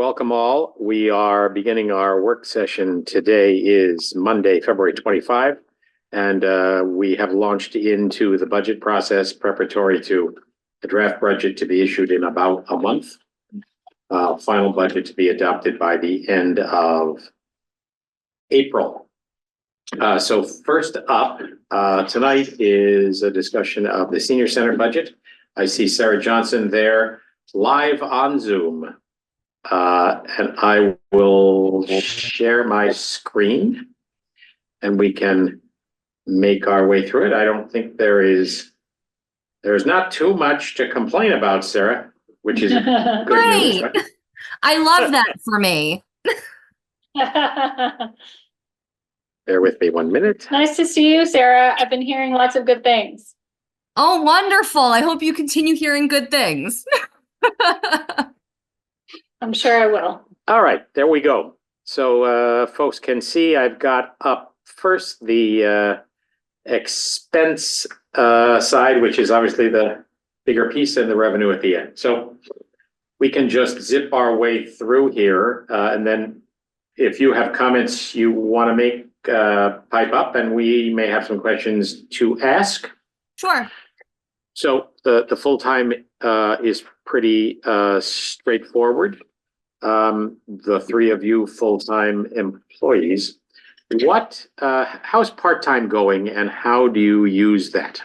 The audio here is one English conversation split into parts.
welcome all. We are beginning our work session. Today is Monday, February 25, and we have launched into the budget process preparatory to the draft budget to be issued in about a month. Final budget to be adopted by the end of April. So first up tonight is a discussion of the senior center budget. I see Sarah Johnson there live on Zoom. And I will share my screen and we can make our way through it. I don't think there's not too much to complain about, Sarah, which is good great. news, right? I love that for me. Bear with me 1 minute. Nice to see you, Sarah. I've been hearing lots of good things. Oh, wonderful. I hope you continue hearing good things. I'm sure I will. All right, there we go. So folks can see I've got up first the expense side, which is obviously the bigger piece, and the revenue at the end. So we can just zip our way through here. And then if you have comments you want to make, pipe up, and we may have some questions to ask. Sure. So the full-time is pretty straightforward. The three of you full-time employees, how's part-time going and how do you use that?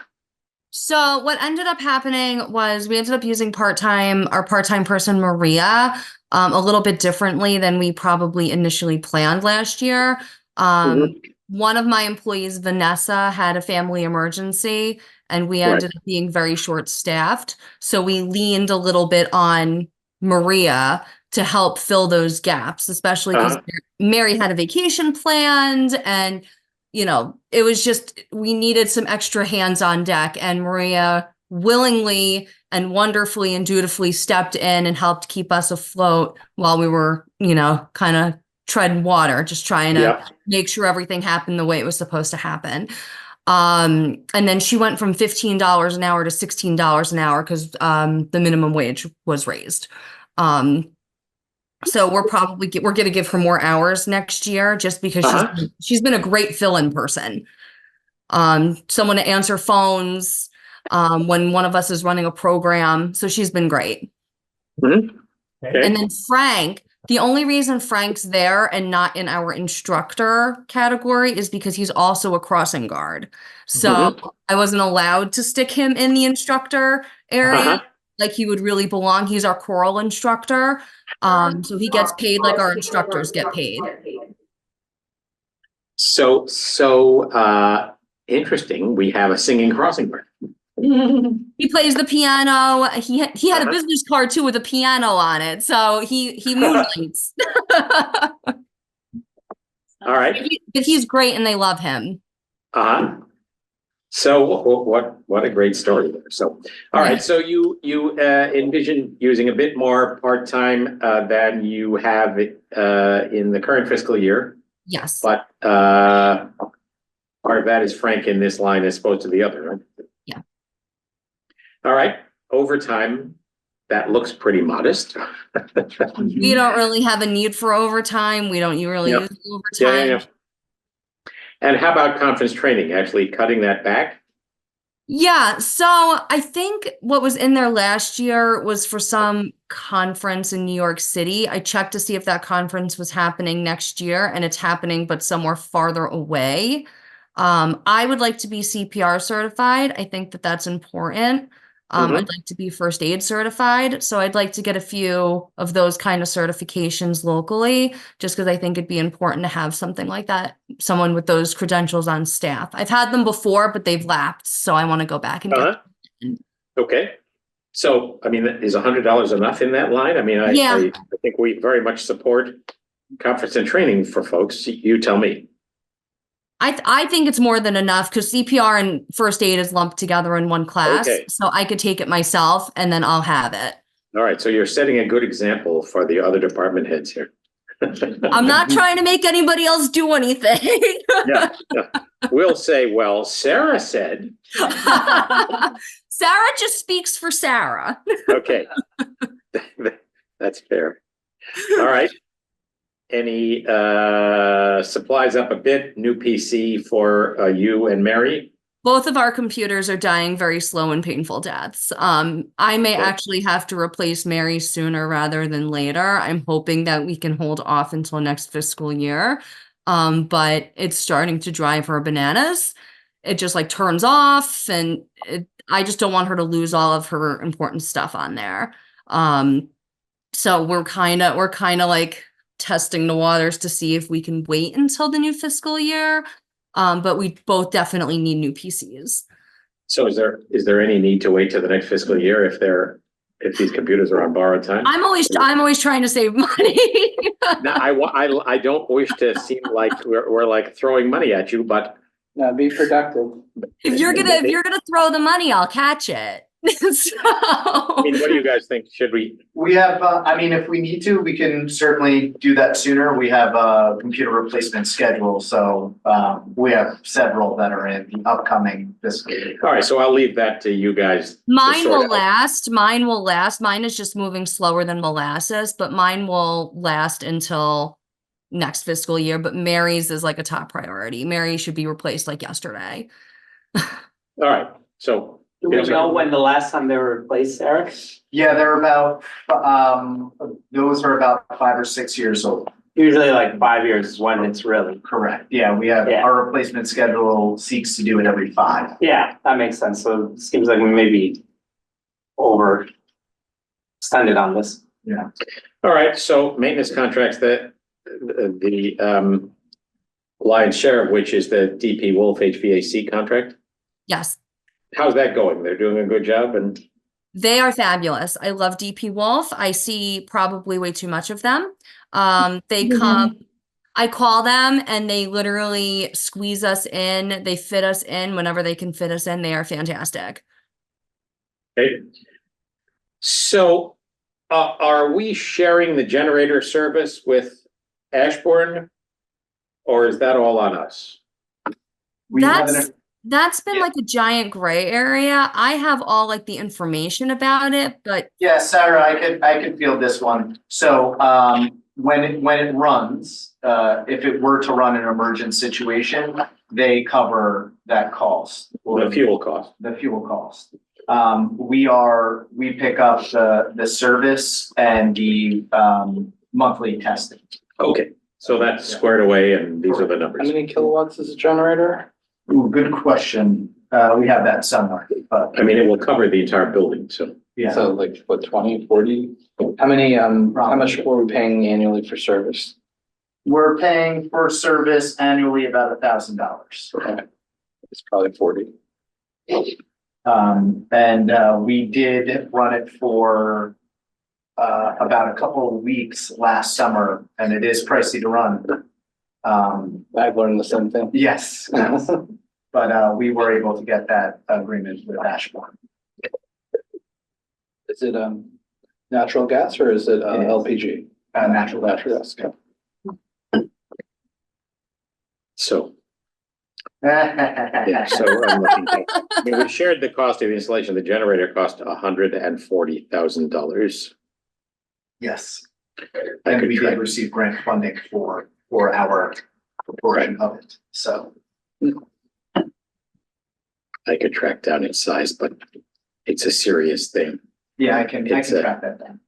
So what ended up happening was we ended up using our part-time person, Maria, a little bit differently than we probably initially planned last year. One of my employees, Vanessa, had a family emergency and we ended up being very short-staffed. So we leaned a little bit on Maria to help fill those gaps, especially because Mary had a vacation planned and, it was just, we needed some extra hands on deck, and Maria willingly and wonderfully and dutifully stepped in and helped keep us afloat while we were, kind of treading water, just trying to make sure everything happened the way it was supposed to happen. And then she went from $15 an hour to $16 an hour because the minimum wage was raised. So we're going to give her more hours next year just because she's been a great fill-in person. Someone to answer phones when one of us is running a program. So she's been great. Okay. And then Frank, the only reason Frank's there and not in our instructor category is because he's also a crossing guard. So I wasn't allowed to stick him in the instructor area. Like he would really belong. He's our choral instructor. So he gets paid like our instructors get paid. So interesting. We have a singing crossing guard. He plays the piano. He had a business card too with a piano on it. So he moonlights. All right. But he's great and they love him. So what a great story there. So, all right. So you envision using a bit more part-time than you have in the current fiscal year. Yes. But part of that is Frank in this line as opposed to the other, right? Yeah. All right. Overtime, that looks pretty modest. We don't really have a need for overtime. We don't really use overtime. Yeah. And how about conference training, actually cutting that back? Yeah, so I think what was in there last year was for some conference in New York City. I checked to see if that conference was happening next year, and it's happening, but somewhere farther away. I would like to be CPR certified. I think that that's important. I'd like to be first aid certified. So I'd like to get a few of those kind of certifications locally, just because I think it'd be important to have something like that, someone with those credentials on staff. I've had them before, but they've lapsed. So I want to go back and get them. Okay. So, I mean, is $100 enough in that line? I mean, I think we very much support conference and training for folks. You tell me. I think it's more than enough because CPR and first aid is lumped together in one class. Okay. So I could take it myself and then I'll have it. All right. So you're setting a good example for the other department heads here. I'm not trying to make anybody else do anything. Yeah. We'll say, well, Sarah said. Sarah just speaks for Sarah. Okay. That's fair. All right. Any supplies up a bit, new PC for you and Mary? Both of our computers are dying very slow and painful deaths. I may Cool. actually have to replace Mary sooner rather than later. I'm hoping that we can hold off until next fiscal year. But it's starting to drive her bananas. It just like turns off, and I just don't want her to lose all of her important stuff on there. So we're kind of like testing the waters to see if we can wait until the new fiscal year. But we both definitely need new PCs. So is there any need to wait till the next fiscal year if these computers are on borrowed time? I'm always trying to save money. No, I don't wish to seem like we're like throwing money at you, but No, be productive. If you're gonna throw the money, I'll catch it. I mean, what do you guys think? Should we? We have, I mean, if we need to, we can certainly do that sooner. We have a computer replacement schedule, so we have several that are in the upcoming fiscal year. All right, so I'll leave that to you guys. Mine sort will out. last. Mine will last. Mine is just moving slower than molasses, but mine will last until next fiscal year. But Mary's is like a top priority. Mary should be replaced like yesterday. All right, so. Do we know when the last time they were replaced, Eric? Yeah, they're about, those are about 5 or 6 years old. Usually like 5 years is when it's really. Correct. Yeah, we have, Yeah. our replacement schedule seeks to do it every 5. Yeah, that makes sense. So it seems like we may be over extended on this. Yeah. All right, so maintenance contracts that the lion's share of which is the DP Wolf HVAC contract. Yes, How's that going? They're doing a good job and they are fabulous. I love DP Wolf. I see probably way too much of them. They come, I call them and they literally squeeze us in. They fit us in whenever they can fit us in. They are fantastic. okay. So are we sharing the generator service with Ashbourne? Or is that all on us? We have an- That's been Yeah. like a giant gray area. I have all like the information about it, but Yeah, Sarah, I could field this one. So, when it runs, if it were to run in an emergent situation, they cover that cost. The fuel cost. The fuel cost. We pick up the service and the, monthly testing. Okay, so that's squared away and these are the How numbers. many kilowatts is a generator? Ooh, good question. We have that somewhere, but I mean, it will cover the entire building, so. yeah. So like what, 20, 40? How many, how much were we paying annually for service? We're paying for service annually about $1,000. Okay. It's probably 40. We did run it for about a couple of weeks last summer, and it is pricey to run. I've learned the same thing. Yes, but we were able to get that agreement with Ashbourne. Is it natural gas or is it is. LPG? Natural gas. Natural gas. Okay. So, yeah, so I'm looking at, I mean, we shared the cost of the installation of the generator cost $140,000. Yes, I and could we track- did receive grant funding for our proportion of it, so. I could track down its size, but it's a serious thing. Yeah, I can It's a- track that down.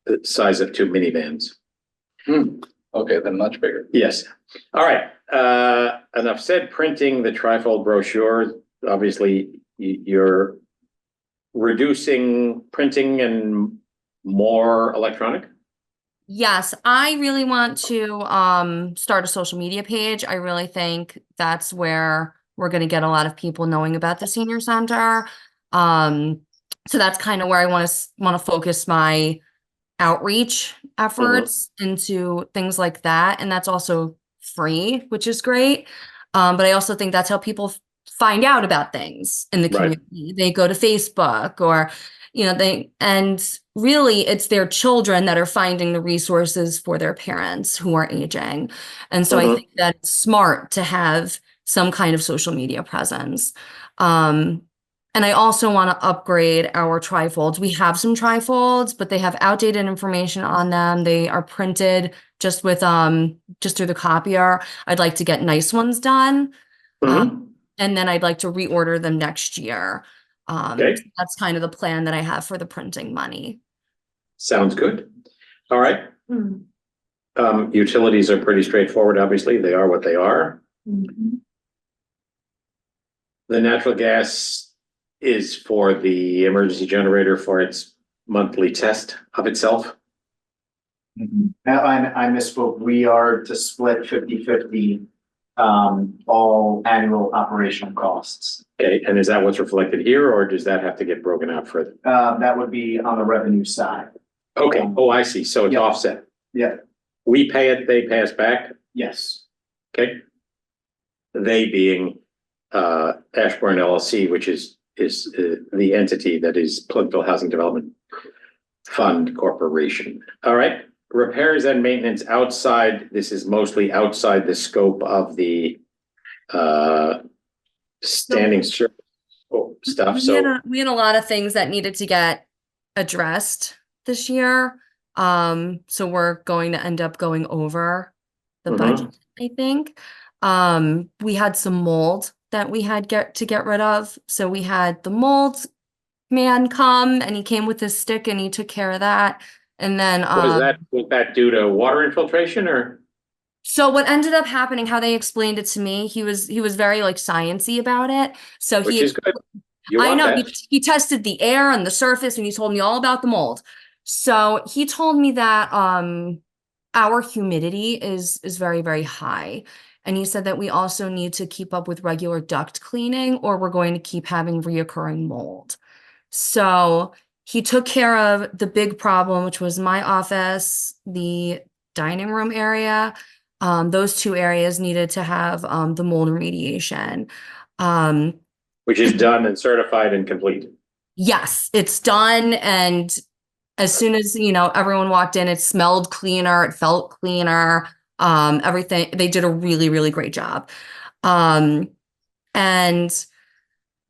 The size of 2 minivans. Okay, then much bigger. Yes. All right. Enough said. Printing the trifold brochure. Obviously, you're reducing printing and more electronic. yes, I really want to start a social media page. I really think that's where we're going to get a lot of people knowing about the senior center. So that's kind of where I want to focus my outreach efforts into things like that, and that's also free, which is great. But I also think that's how people find out about things in the Right. community. They go to Facebook or, and really it's their children that are finding the resources for their parents who are aging. And so I think that it's smart to have some kind of social media presence. And I also want to upgrade our trifolds. We have some trifolds, but they have outdated information on them. They are printed just with just through the copier. I'd like to get nice ones done. Mhm. And then I'd like to reorder them next year. Okay. That's kind of the plan that I have for the printing money. Sounds good. All right. Utilities are pretty straightforward, obviously. They are what they are. The natural gas is for the emergency generator for its monthly test of itself. I misspoke. We are to split 50-50, all annual operational costs. Okay, and is that what's reflected here, or does that have to get broken out further? That would be on the revenue side. Okay, oh, I see. So it's Yeah. offset. Yeah, We pay it, they pay us back, yes. okay? They being Ashburn LLC, which is the entity that is Plugville Housing Development Fund Corporation. All right, repairs and maintenance outside, this is mostly outside the scope of the standing stuff, so. We had a lot of things that needed to get addressed this year. So we're going to end up going over the Mhm. budget, I think. We had some mold that we had to get rid of. So we had the mold man come and he came with his stick and he took care of that. And then Was that due to water infiltration or? so what ended up happening, how they explained it to me, he was very like sciencey about it. So Which is good. You I want know that. he tested the air and the surface and he told me all about the mold. So he told me that our humidity is very, very high. And he said that we also need to keep up with regular duct cleaning or we're going to keep having reoccurring mold. So he took care of the big problem, which was my office, the dining room area. Those two areas needed to have the mold remediation. Which is done and certified and complete. Yes, it's done. And as soon as, everyone walked in, it smelled cleaner, it felt cleaner, everything, they did a really, really great job. And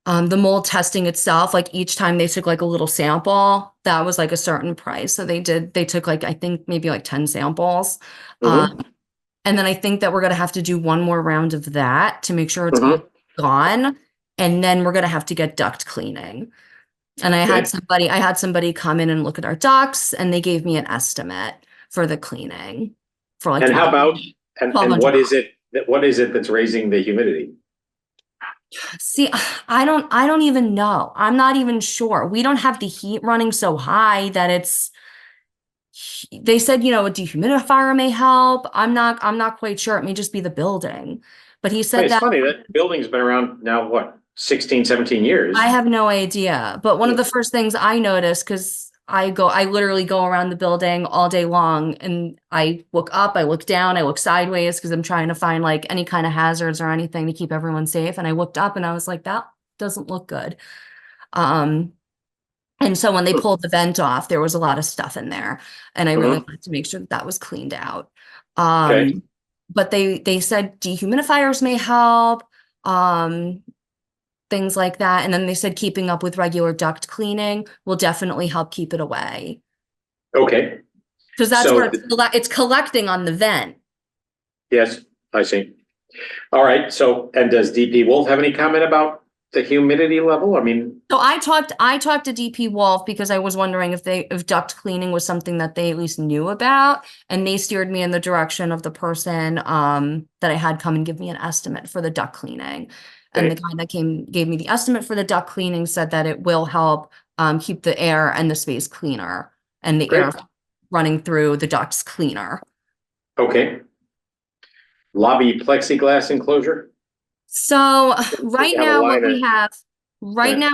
the mold testing itself, like each time they took like a little sample, that was like a certain price. So they took like, I think maybe like 10 samples. Mhm. And then I think that we're going to have to do one more round of that to make sure it's Mhm. all gone. And then we're going to have to get duct cleaning. And I had somebody come in and look at our ducts and they gave me an estimate for the cleaning for like And how about, and what is $1,200. it that's raising the humidity? See, I don't even know. I'm not even sure. We don't have the heat running so high that they said, a dehumidifier may help. I'm not quite sure. It may just be the building. But he said It's that funny, that building's been around now, what, 16, 17 years? I have no idea. But one of the first things I noticed, because I literally go around the building all day long and I look up, I look down, I look sideways because I'm trying to find like any kind of hazards or anything to keep everyone safe. And I looked up and I was like, that doesn't look good. And so when they pulled the vent off, there was a lot of stuff in there. And I really wanted to make sure that was cleaned out. Okay. But they said dehumidifiers may help. Things like that. And then they said keeping up with regular duct cleaning will definitely help keep it away. Okay, Because that's So where it's collecting on the vent. yes, I see. All right, so, and does DP Wolf have any comment about the humidity level? I mean, So I talked to DP Wolf because I was wondering if duct cleaning was something that they at least knew about. And they steered me in the direction of the person that I had come and give me an estimate for the duct cleaning. And the guy that gave me the estimate for the duct cleaning said that it will help keep the air and the space cleaner and the air Great. running through the ducts cleaner. okay. Lobby plexiglass enclosure? So right have a now line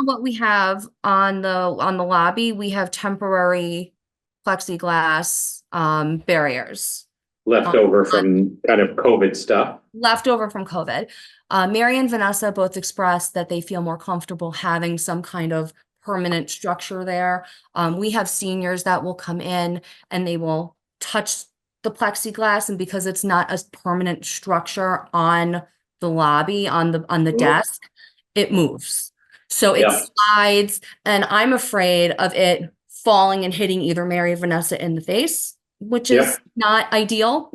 what we have on the lobby, we have temporary plexiglass barriers. Left over from kind of COVID stuff. Left over from COVID. Mary and Vanessa both expressed that they feel more comfortable having some kind of permanent structure there. We have seniors that will come in and they will touch the plexiglass, and because it's not a permanent structure on the lobby, on the desk, it moves. So it Yeah. slides, and I'm afraid of it falling and hitting either Mary or Vanessa in the face, which Yeah. is not ideal.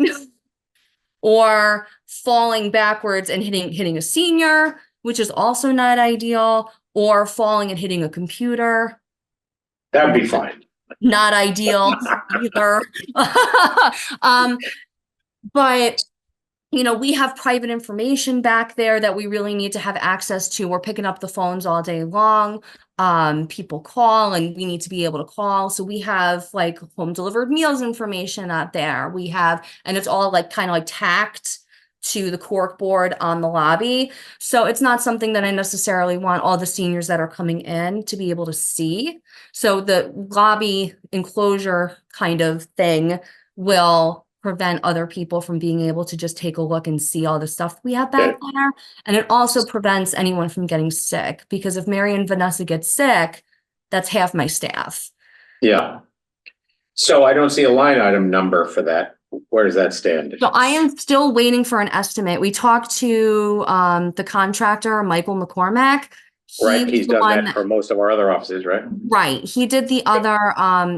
Or falling backwards and hitting a senior, which is also not ideal, or falling and hitting a computer, That would be fine. not ideal either. Um, but we have private information back there that we really need to have access to. We're picking up the phones all day long. People call and we need to be able to call. So we have like home delivered meals information out there. We have, and it's all like kind of like tacked to the cork board on the lobby. So it's not something that I necessarily want all the seniors that are coming in to be able to see. So the lobby enclosure kind of thing will prevent other people from being able to just take a look and see all the stuff we have back there. And it also prevents anyone from getting sick, because if Mary and Vanessa get sick, that's half my staff. Yeah. So I don't see a line item number for that. Where does that stand? So I am still waiting for an estimate. We talked to the contractor, Michael McCormack. Right, was he's the done one that for most of our other offices, right? Right. He did the other,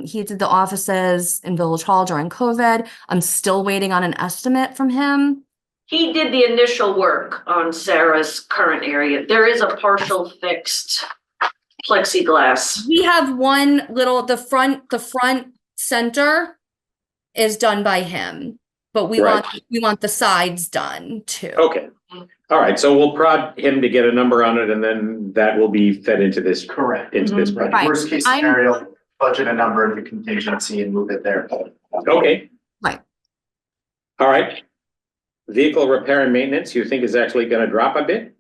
he did the offices in Village Hall during COVID. I'm still waiting on an estimate from him. He did the initial work on Sarah's current area. There is a partial fixed plexiglass. We have one little, the front center is done by him, but we Right. want the sides done too. Okay. All right, so we'll prod him to get a number on it and then that will be fed into this, Correct. into this Right. budget. Right. Worst case I'm- scenario, budget a number in the contingency and move it there. Okay. Right. All right. Vehicle repair and maintenance, you think is actually gonna drop a bit?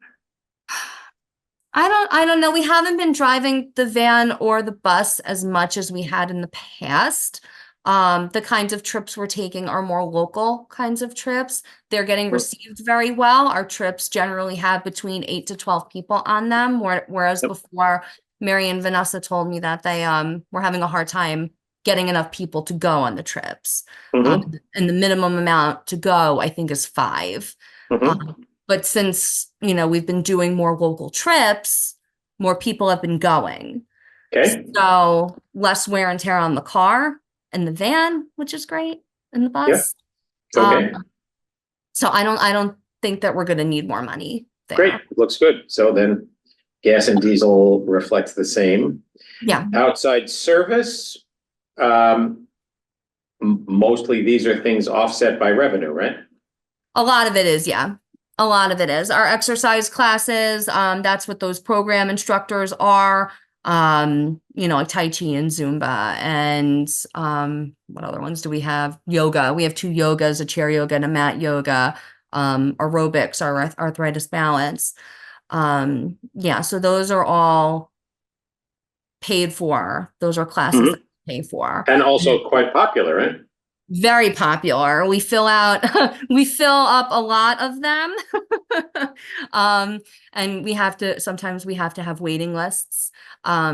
I don't know. We haven't been driving the van or the bus as much as we had in the past. The kinds of trips we're taking are more local kinds of trips. They're getting received very well. Our trips generally have between 8 to 12 people on them, whereas Yep. before, Mary and Vanessa told me that they were having a hard time getting enough people to go on the trips. Mhm, And the minimum amount to go, I think, is 5. mhm. But since, we've been doing more local trips, more people have been going. Okay, So less wear and tear on the car and the van, which is great, and the bus. okay, So I don't think that we're gonna need more money there. great, looks good. So then gas and diesel reflects the same. Yeah. Outside service, mostly these are things offset by revenue, right? A lot of it is, yeah. A lot of it is. Our exercise classes, that's what those program instructors are. Like Tai Chi and Zumba and what other ones do we have? Yoga. We have 2 yogas, a chair yoga and a mat yoga. Aerobics, our arthritis balance. So those are all paid for. Those are classes Mhm. that we pay for. And also quite popular, right? Very popular. We fill up a lot of them. And sometimes we have to have waiting lists,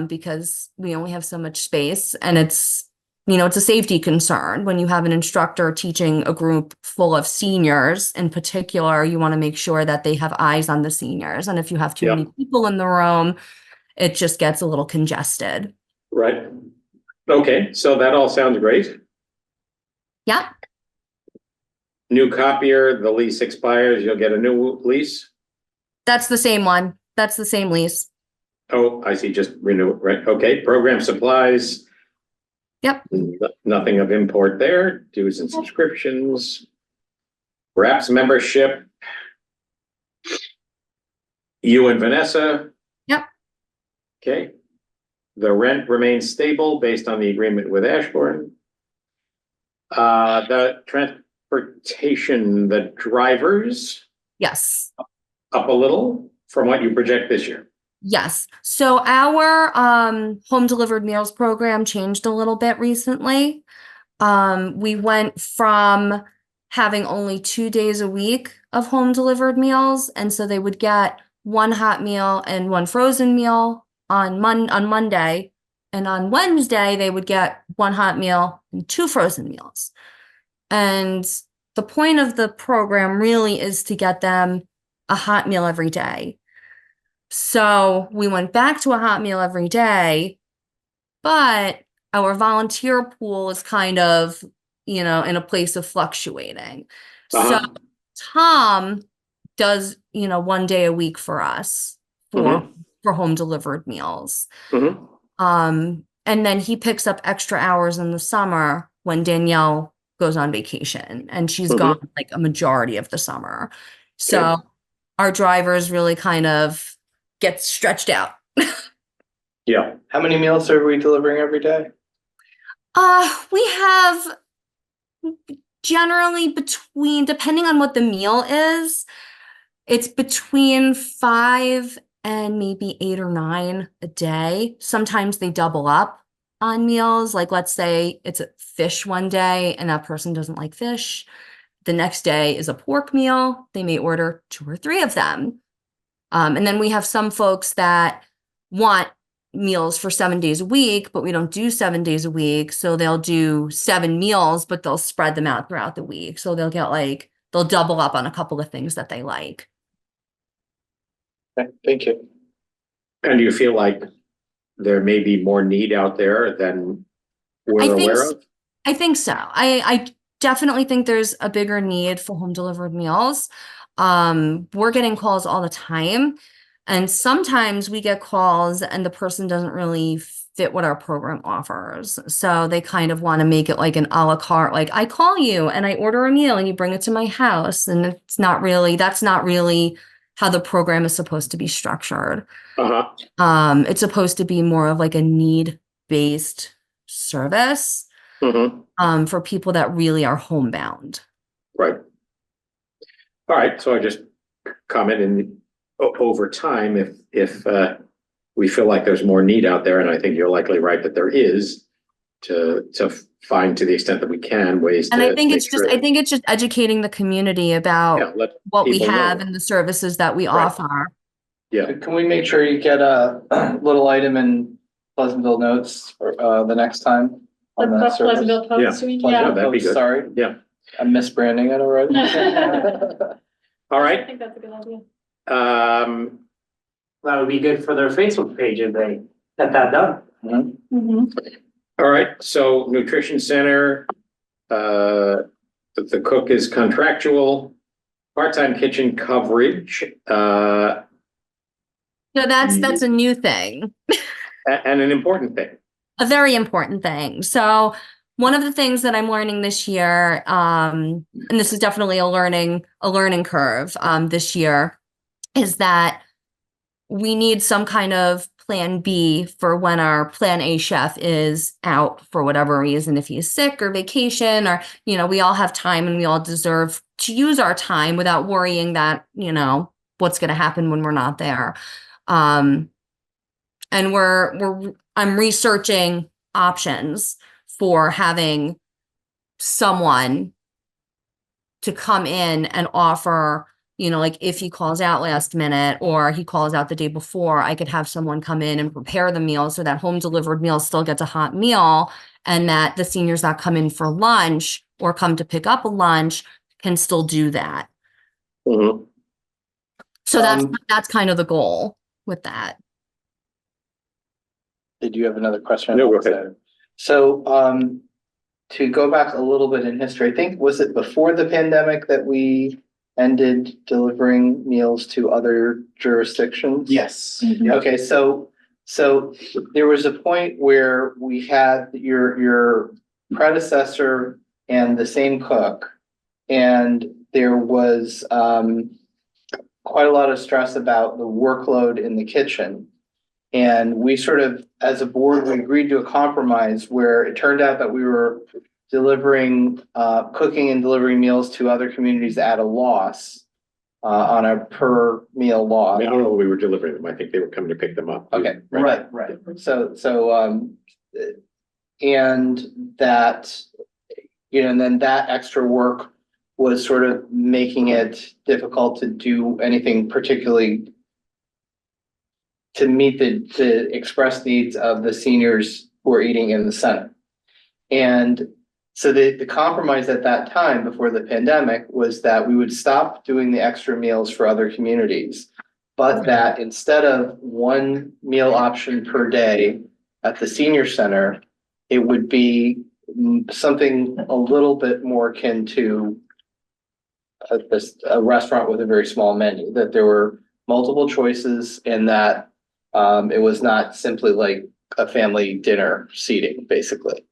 because we only have so much space, and it's a safety concern when you have an instructor teaching a group full of seniors. In particular, you want to make sure that they have eyes on the seniors. And if you have too Yeah. many people in the room, it just gets a little congested. Right. Okay, so that all sounds great. Yeah. New copier, the lease expires, you'll get a new lease? That's the same one. That's the same lease. Oh, I see, just renew it, right? Okay, program supplies. Yep. Nothing of import there, dues and subscriptions. RAPS membership. You and Vanessa. Yep. Okay. The rent remains stable based on the agreement with Ashbourne. The transportation, the drivers Yes. up a little from what you project this year. Yes. So our home delivered meals program changed a little bit recently. We went from having only 2 days a week of home delivered meals, and so they would get 1 hot meal and 1 frozen meal on Monday, and on Wednesday they would get 1 hot meal and 2 frozen meals. And the point of the program really is to get them a hot meal every day. So we went back to a hot meal every day, but our volunteer pool is kind of, in a place of fluctuating. So Uh-huh. Tom does, 1 day a week for us for home delivered meals. Mhm. And then he picks up extra hours in the summer when Danielle goes on vacation, and she's Mhm. gone like a majority of the summer. So Okay. our drivers really kind of get stretched out. Yeah. How many meals are we delivering every day? We have generally depending on what the meal is, it's between 5 and maybe 8 or 9 a day. Sometimes they double up on meals. Like, let's say it's a fish one day and that person doesn't like fish. The next day is a pork meal. They may order 2 or 3 of them. And then we have some folks that want meals for 7 days a week, but we don't do 7 days a week. So they'll do 7 meals, but they'll spread them out throughout the week. So they'll double up on a couple of things that they like. Okay, thank you. And do you feel like there may be more need out there than we're aware of? I think so. I definitely think there's a bigger need for home delivered meals. We're getting calls all the time, and sometimes we get calls and the person doesn't really fit what our program offers. So they kind of want to make it like an a la carte, like I call you and I order a meal and you bring it to my house. And that's not really how the program is supposed to be structured. Uh-huh. It's supposed to be more of like a need-based service for people that really are homebound. Right. All right, so I just comment over time, if we feel like there's more need out there, and I think you're likely right that there is, to find, to the extent that we can, ways to. And I think make it's just, sure I think it's just educating the community about let what we people have know. and the services that we Right. offer. Yeah, Can we make sure you get a little item in Pleasantville Notes for the next time on that service? Pleasantville Post, you mean? Yeah, Yeah. that'd be Post, good. Sorry. Yeah. I'm misbranding it already. all I right. think that's a good idea. That would be good for their Facebook page if they get that done. All right, so nutrition center, the cook is contractual, part-time kitchen coverage, So that's a new thing. and an important thing. A very important thing. So one of the things that I'm learning this year, and this is definitely a learning curve this year, is that we need some kind of plan B for when our plan A chef is out for whatever reason, if he's sick or vacation, or, we all have time and we all deserve to use our time without worrying that, what's going to happen when we're not there. And I'm researching options for having someone to come in and offer, like if he calls out last minute or he calls out the day before, I could have someone come in and prepare the meal so that home delivered meal still gets a hot meal, and that the seniors that come in for lunch or come to pick up a lunch can still do that. Mhm. So that's kind of the goal with that. Did you have another question? No, go ahead. So, to go back a little bit in history, I think, was it before the pandemic that we ended delivering meals to other jurisdictions? Yes. Mhm. Yep. Okay, so there was a point where we had your predecessor and the same cook, and there was quite a lot of stress about the workload in the kitchen. And we sort of, as a board, we agreed to a compromise where it turned out that we were delivering, cooking and delivering meals to other communities at a loss, on a per meal I loss. mean, I don't know if we were delivering them. I think they were coming to pick them up. Okay, Right. And that, and then that extra work was sort of making it difficult to do anything particularly to meet the express needs of the seniors who are eating in the center. And so the compromise at that time before the pandemic was that we would stop doing the extra meals for other communities. but that instead of one meal option per day at the senior center, it would be something a little bit more akin to a restaurant with a very small menu, that there were multiple choices and that it was not simply like a family dinner seating, basically.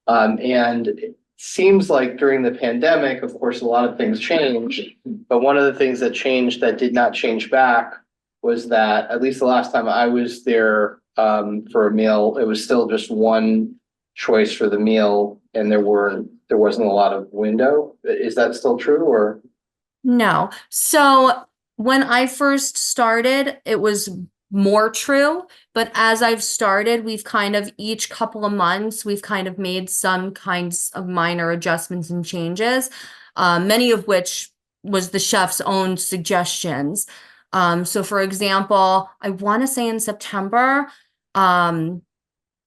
And it seems like during the pandemic, of course, a lot of things changed, but one of the things that changed that did not change back was that, at least the last time I was there for a meal, it was still just one choice for the meal and there wasn't a lot of window. Is that still true or? No. So when I first started, it was more true, but as I've started, we've kind of each couple of months, we've kind of made some kinds of minor adjustments and changes, many of which was the chef's own suggestions. So for example, I want to say in September,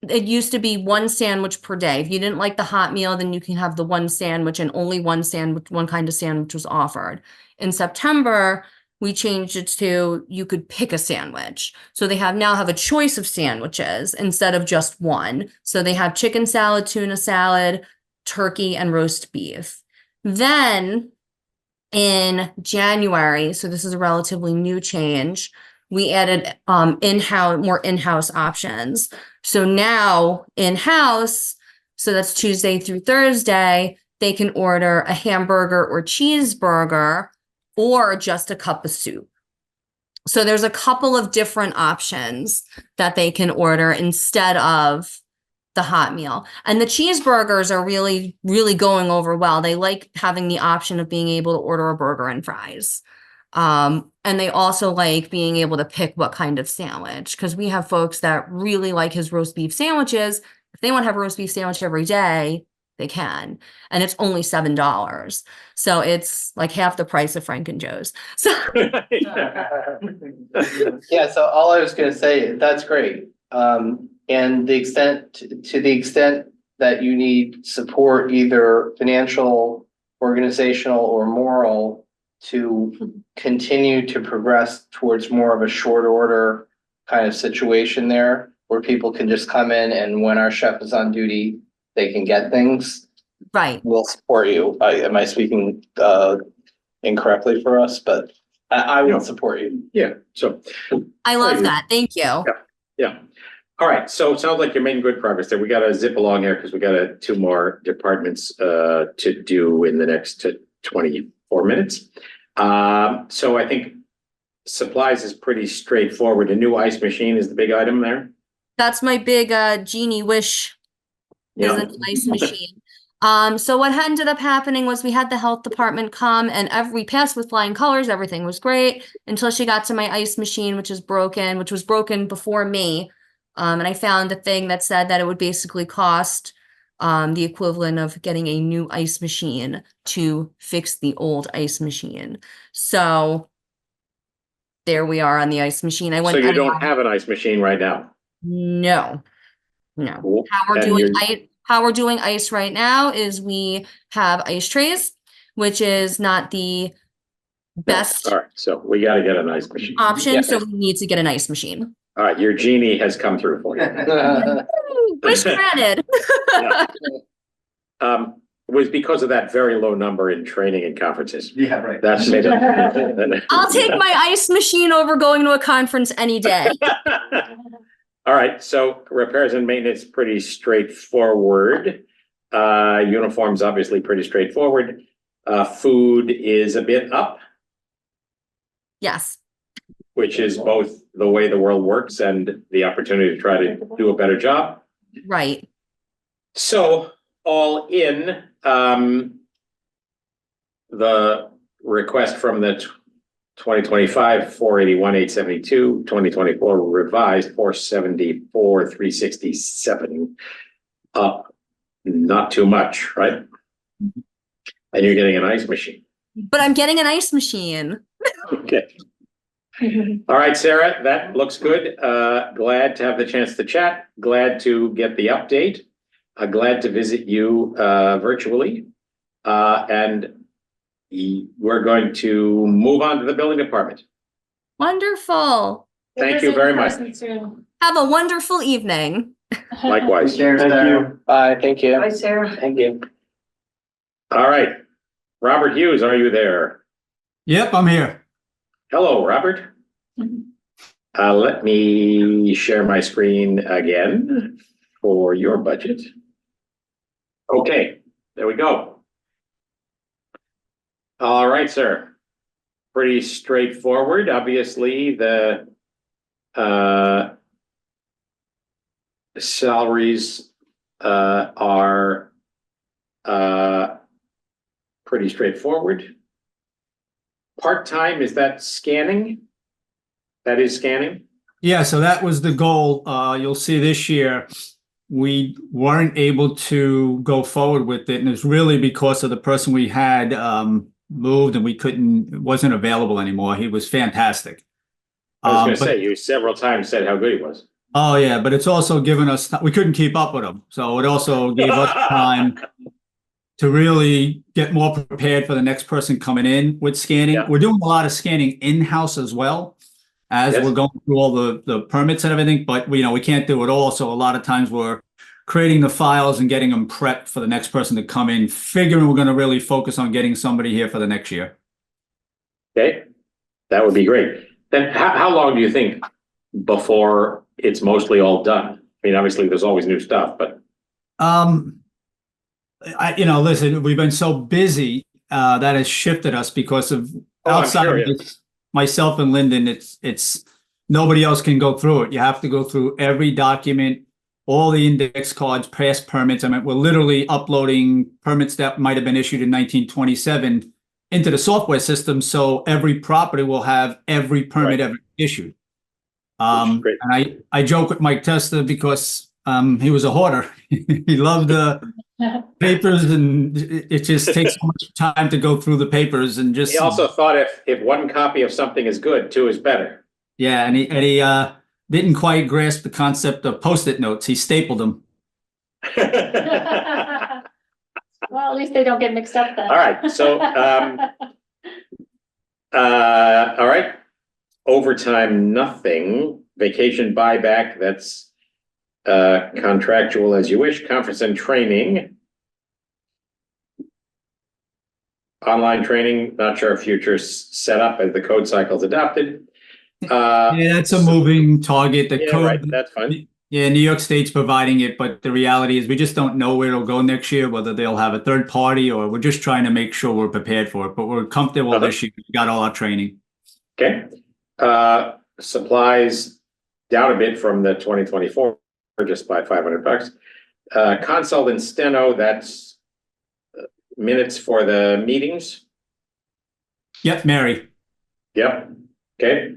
it used to be one sandwich per day. If you didn't like the hot meal, then you can have the one sandwich and only one sandwich, one kind of sandwich was offered. In September, we changed it to you could pick a sandwich. So they now have a choice of sandwiches instead of just one. So they have chicken salad, tuna salad, turkey, and roast beef. Then in January, so this is a relatively new change, we added more in-house options. So now in-house, so that's Tuesday through Thursday, they can order a hamburger or cheeseburger or just a cup of soup. So there's a couple of different options that they can order instead of the hot meal. And the cheeseburgers are really, really going over well. They like having the option of being able to order a burger and fries. And they also like being able to pick what kind of sandwich, because we have folks that really like his roast beef sandwiches. If they want to have a roast beef sandwich every day, they can. And it's only $7. So it's like half the price of Frank and Joe's. So Yeah, so all I was gonna say, that's great. And to the extent that you need support, either financial, organizational, or moral, to continue to progress towards more of a short order kind of situation there, where people can just come in and when our chef is on duty, they can get things. right. We'll support you. Am I speaking incorrectly for us? But I will support you. Yeah, so, I love that. Thank you. yeah. All right, so it sounds like you're making good progress there. We gotta zip along here because we got two more departments to do in the next 24 minutes. So I think supplies is pretty straightforward. A new ice machine is the big item there. That's my big genie wish is Yeah. an ice machine. So what ended up happening was we had the health department come and we passed with flying colors. Everything was great until she got to my ice machine, which was broken before me. And I found a thing that said that it would basically cost the equivalent of getting a new ice machine to fix the old ice machine. So there we are on the ice machine. So you don't have an ice machine right now? No. Cool. How And we're doing ice right now is we have ice trays, which is not the best All right, so we gotta get an ice machine. option, Yeah. so we need to get an ice machine. All right, your genie has come through for you. Wish granted. Yeah. It was because of that very low number in training and conferences. Yeah, right. That's made it. I'll take my ice machine over going to a conference any day. All right, so repairs and maintenance, pretty straightforward. Uniforms, obviously pretty straightforward. Food is a bit up, Yes. which is both the way the world works and the opportunity to try to do a better job. Right. So all in, the request from the 2025, 481, 872, 2024 revised 474, 367. Up, not too much, right? And you're getting an ice machine. But I'm getting an ice machine. Okay. All right, Sarah, that looks good. Glad to have the chance to chat. Glad to get the update. Glad to visit you virtually. And we're going to move on to the building department. Wonderful. Thank you very much. Have a wonderful evening. Likewise. Cheers, Thank Sarah. you. Bye, thank you. Bye, Sarah. Thank you. All right. Robert Hughes, are you there? Yep, I'm here. Hello, Robert. Let me share my screen again for your budget. Okay, there we go. All right, sir. Pretty straightforward. Obviously, the salaries are pretty straightforward. Part-time, is that scanning? That is scanning? Yeah, so that was the goal. You'll see this year, we weren't able to go forward with it. And it's really because of the person we had moved and wasn't available anymore. He was fantastic. I was gonna But- say, you several times said how good he was. Oh, yeah, but it's also given us, we couldn't keep up with him. So it also gave us time to really get more prepared for the next person coming in with scanning. Yeah. We're doing a lot of scanning in-house as well as Yes. we're going through all the permits and everything, but we can't do it all. So a lot of times we're creating the files and getting them prepped for the next person to come in, figuring we're going to really focus on getting somebody here for the next year. Okay, that would be great. Then how long do you think before it's mostly all done? I mean, obviously, there's always new stuff, but Listen, we've been so busy that has shifted us because of Oh, I'm outside sure, of yeah. this, myself and Lyndon, it's nobody else can go through it. You have to go through every document, all the index cards, past permits. I mean, we're literally uploading permits that might have been issued in 1927 into the software system. So every property will have every permit Right. ever issued. Great. And I joke with Mike Testa because he was a hoarder. He loved the papers, and it just takes so much time to go through the papers and just he also thought if one copy of something is good, two is better. yeah, and he didn't quite grasp the concept of Post-it notes. He stapled them. Well, at least they don't get mixed up then. All right, so, all right. Overtime, nothing. Vacation buyback, that's contractual as you wish. Conference and training. Online training, not sure if future set up as the code cycle's adopted. Yeah, that's a moving target. The Yeah, code, right, that's fine. yeah, New York State's providing it, but the reality is we just don't know where it'll go next year, whether they'll have a third party or we're just trying to make sure we're prepared for it. But we're comfortable this year. We got all our training. Okay. Supplies down a bit from the 2024, just by $500. Consult and steno, that's minutes for the meetings. Yep, Mary. Yep. Okay.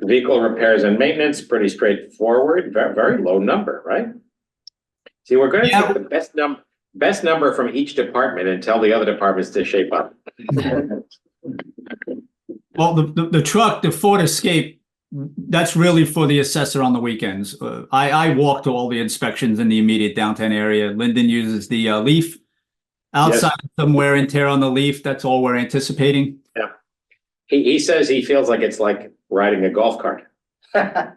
Vehicle repairs and maintenance, pretty straightforward, very low number, right? See, we're gonna Yeah. take the best number from each department and tell the other departments to shape up. Well, the truck, the Ford Escape, that's really for the assessor on the weekends. I walk to all the inspections in the immediate downtown area. Lyndon uses the Leaf. Outside of some wear and tear on the Leaf, that's all we're anticipating. He says he feels like it's like riding a golf cart. Yeah,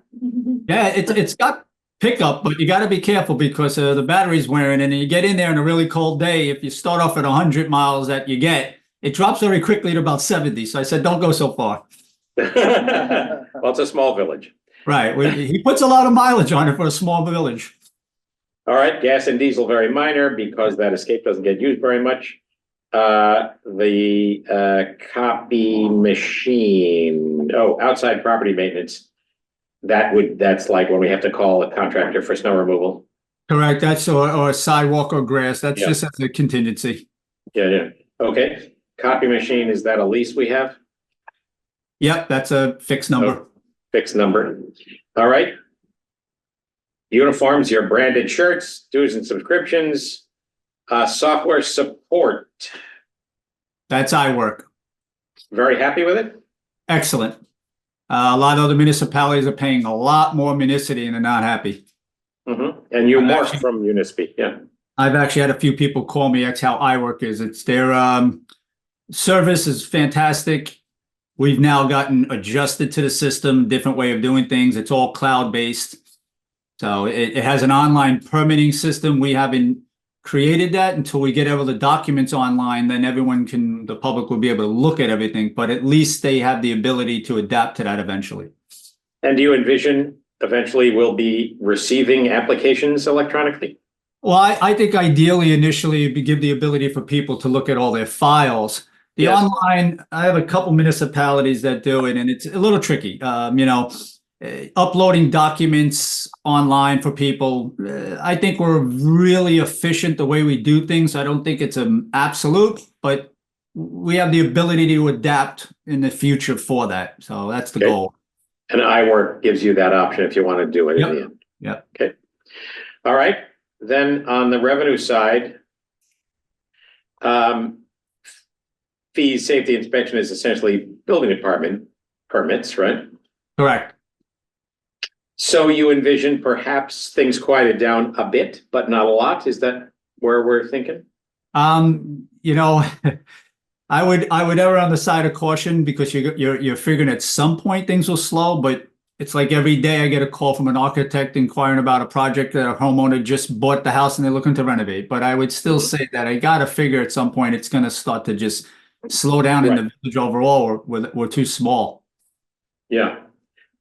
it's got pickup, but you got to be careful because the battery's wearing, and you get in there on a really cold day. If you start off at 100 miles that you get, it drops very quickly to about 70. So I said, don't go so far. Well, it's a small village. Right. He puts a lot of mileage on it for a small village. All right, gas and diesel, very minor because that Escape doesn't get used very much. The copy machine, outside property maintenance. That's like when we have to call a contractor for snow removal. Correct. That's or sidewalk or grass. That's Yeah. just as a contingency. Yeah. Okay. Copy machine, is that a lease we have? Yep, that's a fixed number. Fixed number. All right. Uniforms, your branded shirts, dues and subscriptions, software support. That's iWork. Very happy with it? Excellent. A lot of other municipalities are paying a lot more municipality and they're not happy. Mm-hmm. And you I'm morphed actually- from Unispe, yeah. I've actually had a few people call me. That's how iWork is. It's their service is fantastic. we've now gotten adjusted to the system, different way of doing things. It's all cloud-based. So it has an online permitting system. We haven't created that until we get all the documents online, then the public will be able to look at everything, but at least they have the ability to adapt to that eventually. And do you envision eventually we'll be receiving applications electronically? Well, I think ideally initially it'd give the ability for people to look at all their files. The Yes. online, I have a couple municipalities that do it, and it's a little tricky. Uploading documents online for people. I think we're really efficient the way we do things. I don't think it's an absolute, but we have the ability to adapt in the future for that. So that's the Okay. goal. And iWork gives you that option if you want to do it in the end. Yep. Okay. All right. Then on the revenue side, fees, safety inspection is essentially building department permits, right? Correct. So you envision perhaps things quieted down a bit, but not a lot? Is that where we're thinking? You know, I would err on the side of caution because you're figuring at some point things will slow, but it's like every day I get a call from an architect inquiring about a project that a homeowner just bought the house and they're looking to renovate. But I would still say that I gotta figure at some point it's gonna start to just slow down in the village overall, or we're too small. Yeah.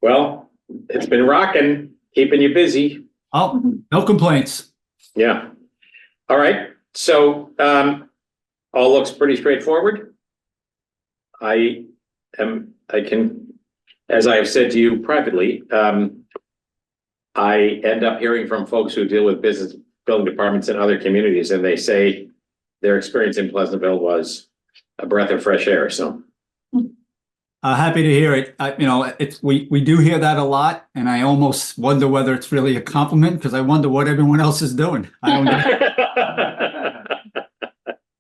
Well, it's been rocking, keeping you busy. Oh, no complaints. Yeah. All right. So, all looks pretty straightforward. I can, as I have said to you privately, I end up hearing from folks who deal with business building departments in other communities, and they say their experience in Pleasantville was a breath of fresh air. So, Happy to hear it. We do hear that a lot, and I almost wonder whether it's really a compliment because I wonder what everyone else is doing. I don't know.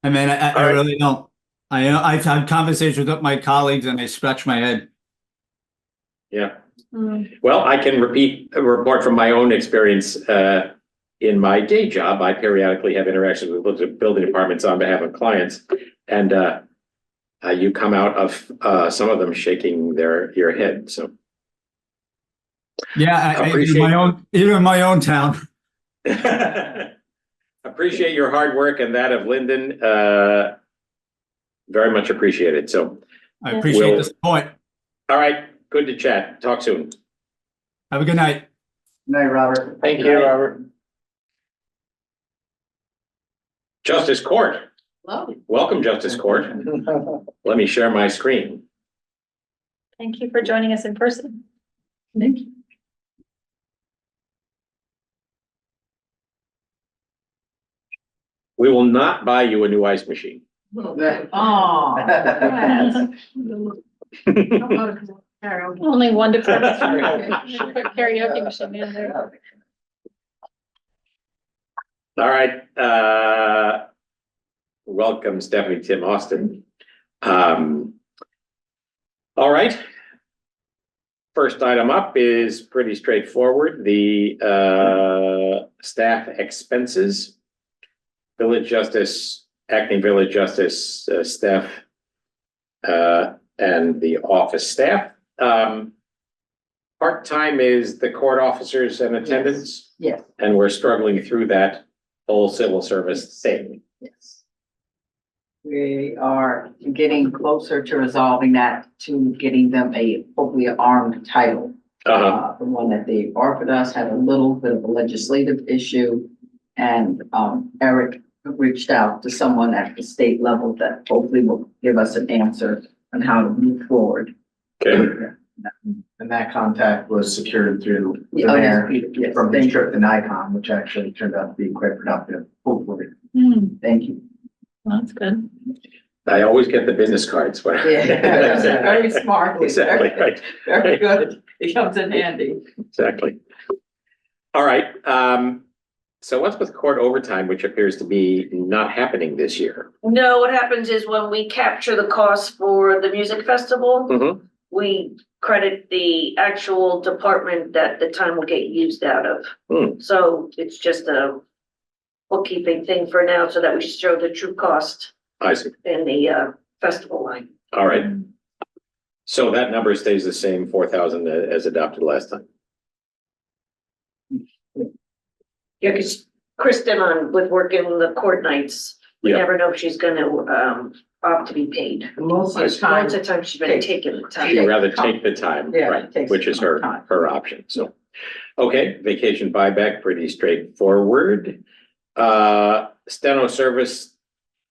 I mean, I really don't. I've had conversations with my colleagues, and they scratch my head. Yeah. Well, I can repeat a report from my own experience. In my day job, I periodically have interactions with building departments on behalf of clients, and you come out of some of them shaking your head. So yeah, Appreciate- even in my own town. appreciate your hard work and that of Lyndon. Very much appreciated. So, I appreciate the support. all right, good to chat. Talk soon. Have a good night. Good night, Robert. Thank you, Robert. Justice Court. Hello. Welcome, Justice Court. Let me share my screen. Thank you for joining us in person. Thank you. We will not buy you a new ice machine. Only one department. Put karaoke machine in there. All right, welcome Stephanie Tim Austin. All right. First item up is pretty straightforward, the staff expenses. Village Justice, acting Village Justice staff, and the office staff. Part-time is the court officers and attendants. Yes, And we're struggling through that whole civil service thing. yes. We are getting closer to resolving that, to getting them hopefully an armed title. The one that they offered us had a little bit of a legislative issue. And Eric reached out to someone at the state level that hopefully will give us an answer on how to move forward. Okay, And that contact was secured through the Oh, yes, mayor yes, from his thank trip to Nikon, which actually turned out to be quite productive, hopefully. Thank you. Well, that's good. I always get the business cards. when- Yeah, very smart. Exactly, right, Very good. It comes in handy. exactly. All right, so what's with court overtime, which appears to be not happening this year? No, what happens is when we capture the cost for the music festival, Mhm. we credit the actual department that the time will get used out of. Hmm. So it's just a bookkeeping thing for now so that we show the true cost I see, in the festival line. all right. So that number stays the same, 4,000 as adopted last time. Yeah, because Kristen with working the court nights, we Yeah. never know if she's gonna, opt to be paid. Most of the time, Most of the time, she's been taking the She'd time. rather take the time, Yeah, right, takes which is her, time. her option, so. Okay, vacation buyback, pretty straightforward. Steno service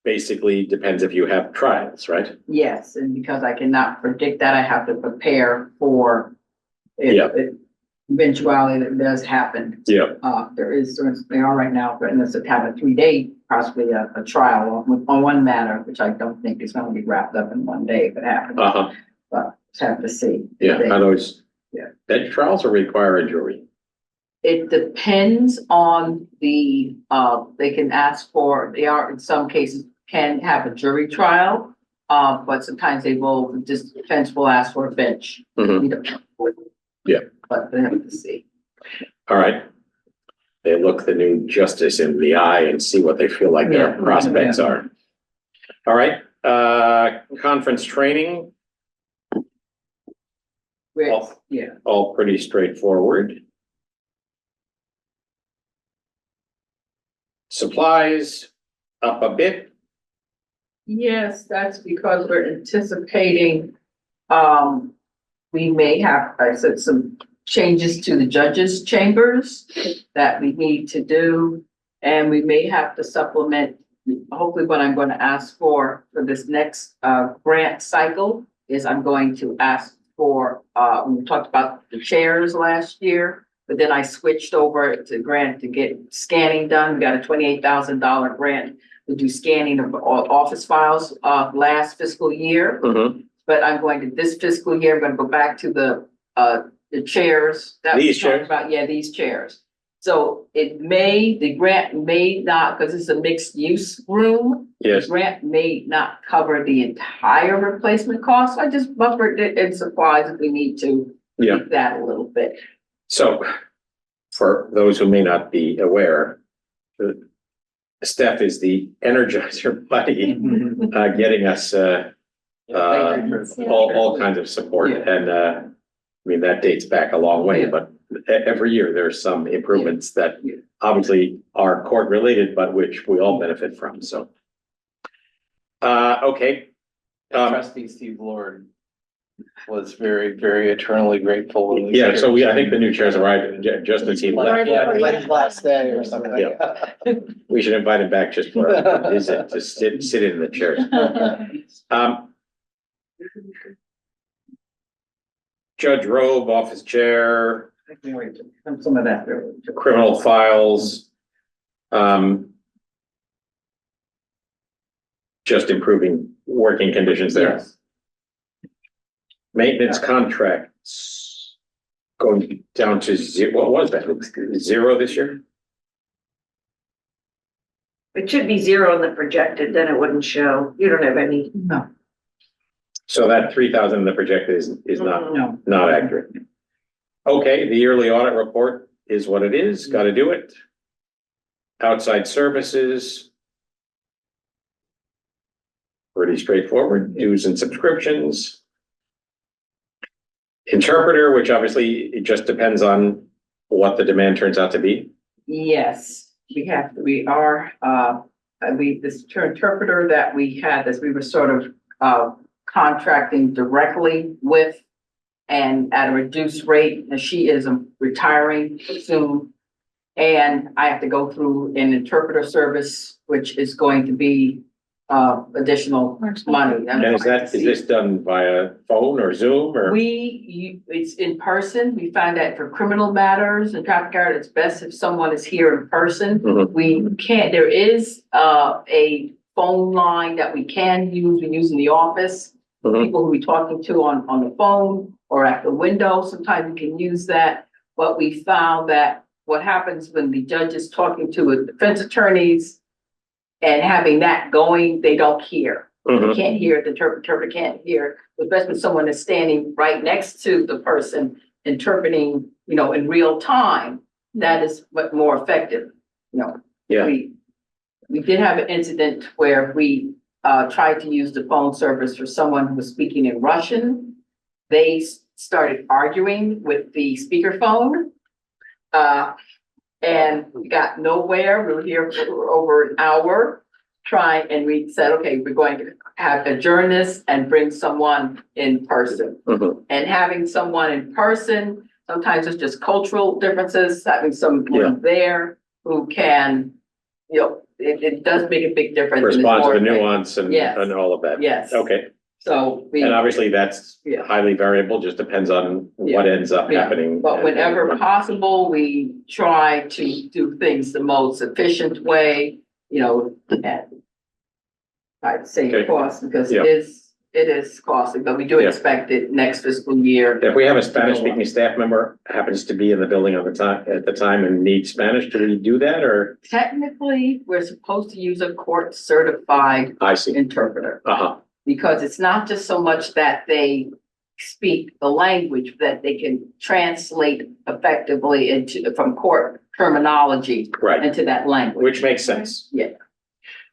basically depends if you have trials, right? yes, and because I cannot predict that, I have to prepare for Yeah. if eventuality that does happen. Yeah. They are right now, threatening us to have a 3-day, possibly a trial on one matter, which I don't think is gonna be wrapped up in one day if it happens, Uh-huh, but just have to see. yeah, I know it's. Yeah. That trials will require a jury. It depends on they can ask for, they are, in some cases, can have a jury trial. But sometimes this defense will ask for a bench. Mhm. We don't know. Yeah. But they have to see. All right. They look the new justice in the eye and see what they feel like their Yeah. prospects are. All right, conference training, Yeah, all pretty straightforward. Supplies up a bit. yes, that's because we're anticipating, we may have, I said, some changes to the judges' chambers that we need to do. And we may have to supplement, hopefully what I'm going to ask for this next, grant cycle is I'm going to ask for, we talked about the chairs last year, but then I switched over to grant to get scanning done. We got a $28,000 grant to do scanning of all office files, last fiscal year. Mhm. But I'm going to, this fiscal year, I'm gonna go back to the chairs that we These talked chairs? about, yeah, these chairs. So the grant may not, because it's a mixed use room. Yes, The grant may not cover the entire replacement cost. I just buffered it in supplies if we need to. Yeah. tweak that a little bit. so for those who may not be aware, Steph is the energizer buddy, getting us, all kinds of support. Yeah. And, I mean, that dates back a long way, Yeah. but every year there's some improvements that Yeah. obviously are court related, but which we all benefit from, so. Okay. Trustee Steve Lord was very, very eternally grateful. when Yeah, so I chairs- think the new chairs arrived just as he Like, left. yeah, like his last day or something. Yeah. We should invite him back just for a visit, to sit in the chairs. Judge Robe, office chair, Some of that. there. criminal files. Just improving working conditions there. Yes. Maintenance contracts going down to zero. What was that? Zero this year? It should be zero in the projected, then it wouldn't show. You don't have any. No, So that 3,000 in the projected is not, no. not accurate. Okay, the yearly audit report is what it is, gotta do it. Outside services. Pretty straightforward, dues and subscriptions. Interpreter, which obviously it just depends on what the demand turns out to be. Yes, this interpreter that we had, this we were sort of, contracting directly with and at a reduced rate, and she is retiring soon. And I have to go through an interpreter service, which is going to be, additional money. And is this done via phone or Zoom or? It's in person. We find that for criminal matters and traffic art, it's best if someone is here in person. Mhm. We can't, there is, a phone line that we can use, we use in the office. Mhm. People who we talking to on the phone or at the window, sometimes we can use that. But we found that what happens when the judge is talking to a defense attorneys and having that going, they don't hear. They Mhm. can't hear, the interpreter can't hear, especially when someone is standing right next to the person interpreting, in real time. That is what more effective, Yeah. We did have an incident where we tried to use the phone service for someone who was speaking in Russian. they started arguing with the speakerphone. And we got nowhere. We were here for over an hour trying, and we said, okay, we're going to have adjourn this and bring someone in person. Mhm. And having someone in person, sometimes it's just cultural differences, having Yeah. someone there who can, it does make a big difference. and it's Respond to more the effective. nuance and Yes. all of that. Yes. Okay, So we. and obviously that's Yeah. highly variable, just depends on what ends up Yeah. happening. But whenever possible, we try to do things the most efficient way, and I'd say Okay. cost, because Yeah. it is costly, but we do Yeah. expect it next fiscal year. If we have a Spanish speaking staff member happens to be in the building at the time and needs Spanish, do we do that or? Technically, we're supposed to use a court certified I see. interpreter, Uh-huh, because it's not just so much that they speak the language, that they can translate effectively from court terminology right, into that language. which makes sense. Yeah.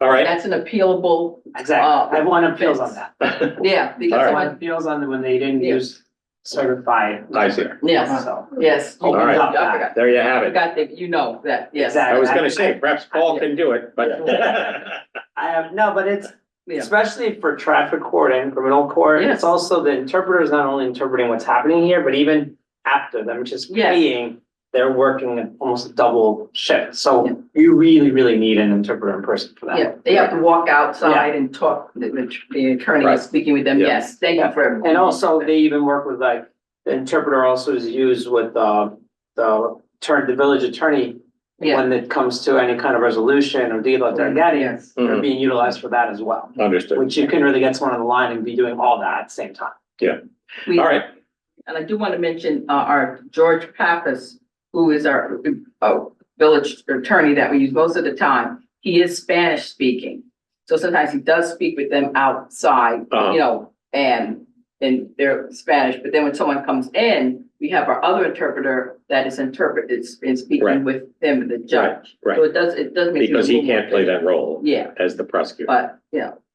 All right. That's an appealable, Exactly, I have one appeals on that. yeah, because All right. One someone, appeals on when they didn't Yeah. use certified. I see. yes, So. yes. All right. I forgot, There you have I it. forgot that, that, yes. Exactly. I was gonna say, perhaps Paul can do it, but. I have, no, but it's, Yeah. especially for traffic court and criminal court, Yes. it's also the interpreter is not only interpreting what's happening here, but even after them, just Yes. being, they're working at almost a double shift. Yeah. So you really, really need an interpreter in person for that. Yeah, they have to walk outside and talk, the attorney Right. is speaking with them, Yeah. yes, thank you for. And also, they even work with like, the interpreter also is used with, the village attorney Yeah, when it comes to any kind of resolution or deal that they're getting, yes. they're Mhm, being utilized for that as well. understood. Which you can really get someone on the line and be doing all that at the same time. We- All right, And I do want to mention, our George Pappas, who is our, village attorney that we use most of the time, he is Spanish speaking. So sometimes he does speak with them outside, and they're Spanish, but then when someone comes in, we have our other interpreter that is Right. speaking with them and the judge. right. So it does make. it a Because he little more can't play that role Yeah, as the prosecutor. but,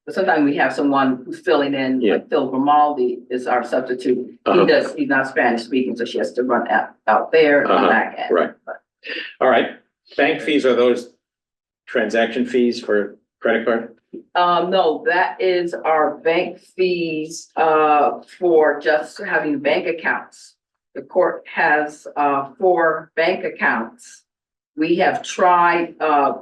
but sometimes we have someone who's filling in, Yeah. like Phil Grimaldi is our substitute. Uh-huh. He's not Spanish speaking, so she has to run out there and Uh-huh, back end. right. All right, bank fees are those transaction fees for credit card? No, that is our bank fees, for just having bank accounts. The court has, 4 bank accounts. We have tried,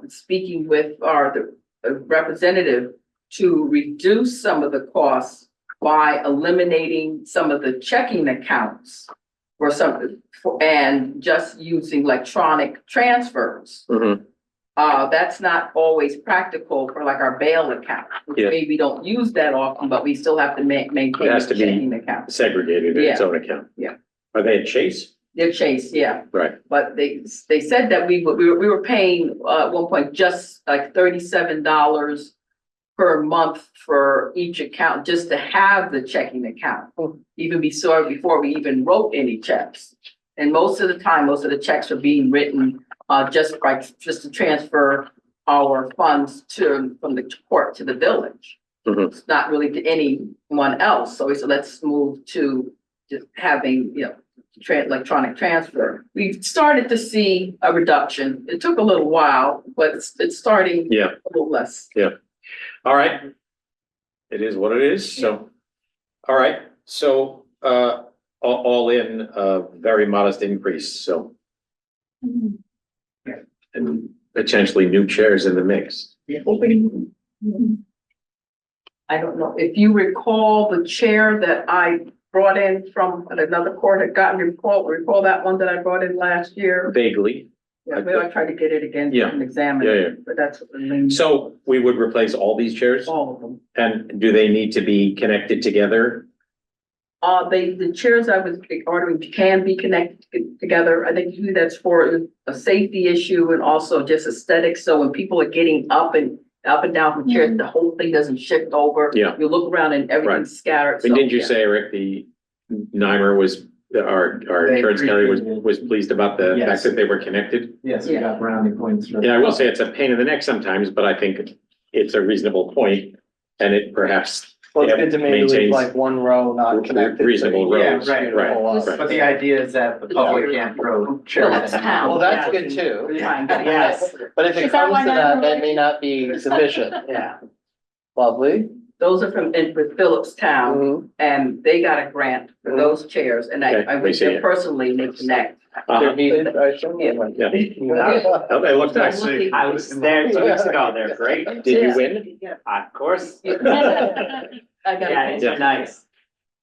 speaking with the representative to reduce some of the costs by eliminating some of the checking accounts and just using electronic transfers. Mhm, That's not always practical for like our bail account. which Yeah. maybe we don't use that often, but we still have to maintain It has a to be- checking account. segregated in its Yeah. own account. Yeah. Are they at Chase? They're Chase, yeah. Right, But they said that we were paying, at one point, just like $37 per month for each account, just to have the checking account. Even before we even wrote any checks. And most of the time, most of the checks are being written, just to transfer our funds from the court to the village. Mhm. It's not really to anyone else. So we said, let's move to just having, electronic transfer. We've started to see a reduction. It took a little while, but it's starting yeah, a little less. all right. It is what it is, so, all right, so, all in, a very modest increase, so. And potentially new chairs in the mix. I don't know, if you recall the chair that I brought in from another court had gotten, recall that one that I brought in last year? Vaguely, Yeah, maybe I'll try to get it again Yeah. and examine Yeah, it, but that's what the name, so we would replace all these chairs, all of them. and do they need to be connected together? The chairs I was ordering can be connected together. I think usually that's for a safety issue and also just aesthetics. So when people are getting up and down from chairs, the whole thing doesn't shift over. Yeah. You look around and everything's scattered. And So, didn't you yeah. say, Rick, the Nimer was, our They insurance carrier was appreciated pleased about the fact Yes. that they were connected? Yes, we got brownie points. for Yeah, I that. will say it's a pain in the neck sometimes, but I think it's a reasonable point, and it perhaps Well, it's good to maybe leave maintains like one row not connected. reasonable Yeah, roads. right, right. But the idea is that the public can't throw chairs. Phillips Town. Well, that's good too. Yes. But if it Is that comes one to that, on- that may not be sufficient. Yeah. Lovely. Those are from, with Phillips Town, Mhm. and they got a grant for those chairs, and I Okay, we went see there it. personally, and they connect. They're heated, I assume. Yeah. Yeah. Oh, they look nice. I was there 2 weeks ago, they're great. Did you win? Of course. I got Yeah, it. it's nice.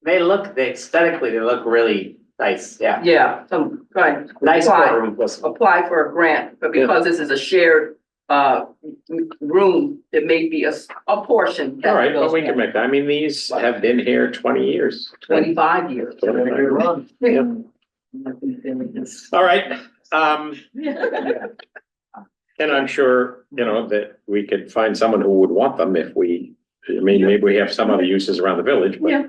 They aesthetically, they look really nice, yeah. Yeah, so, right. Nice Apply- courtroom, plus. Apply for a grant, but because this is a shared, room, it may be a portion. that All right, but goes we can in. make that. I mean, these have been here 20 years. 25 years. Yeah. All right, and I'm sure, that we could find someone who would want them if maybe we have some other uses around the village, but. Yeah.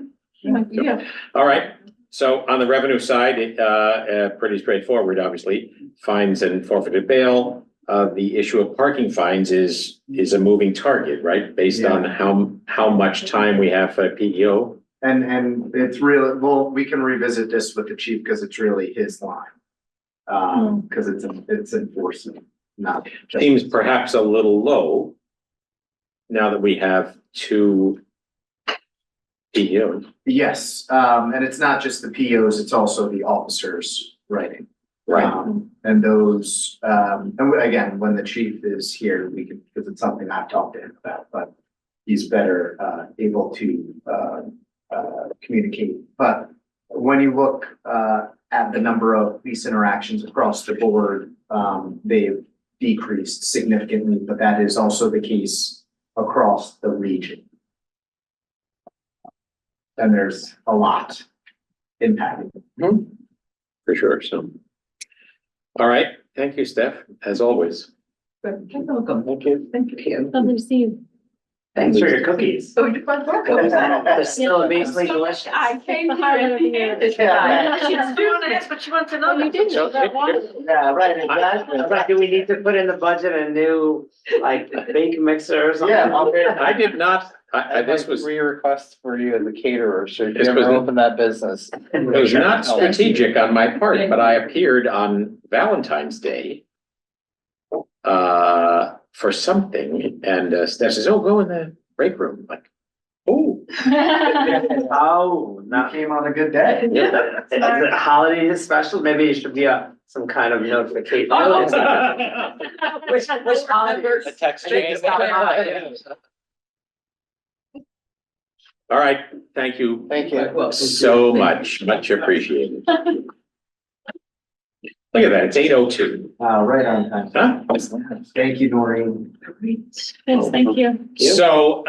Yeah. All right, so on the revenue side, pretty straightforward, obviously, fines and forfeited bail. The issue of parking fines is a moving target, right? Based on how much time we have for PEO. And it's really, well, we can revisit this with the chief because it's really his line. Because it's enforcement, not just. Seems perhaps a little low. Now that we have 2 PEOs. Yes, and it's not just the POs, it's also the officers writing. And those, and again, when the chief is here, we can, because it's something I've talked to him about, but he's better able to communicate. But when you look at the number of police interactions across the board, they've decreased significantly, but that is also the case across the region. And there's a lot impacting. For sure, so. All right, thank you, Steph, as always. You're welcome. Thank you. Thank you. Lovely to see you. Thanks for your cookies. So you're quite welcome. They're still amazingly delicious. I came The here highlight at of the the year. end. She's doing it, but she wants to know. Oh, you did. So, That one. Yeah, right, exactly. But do we need to put in the budget a new, like, bake mixer or something? I did not, this was, 3 requests for you as a caterer, so if you This was- ever open that business. it was not strategic on my part, but I appeared on Valentine's Day. For something, and Steph says, "Oh, go in the break room." I'm like, oh, Oh, You not. came on a good day. Is it holiday special? Maybe it should be some kind of notification. Which holiday? A text chain. all right, thank you Thank you. so much appreciated. Look at that, it's 8:02, Right on time. huh? Thank you, Noreen. Yes, thank you. So,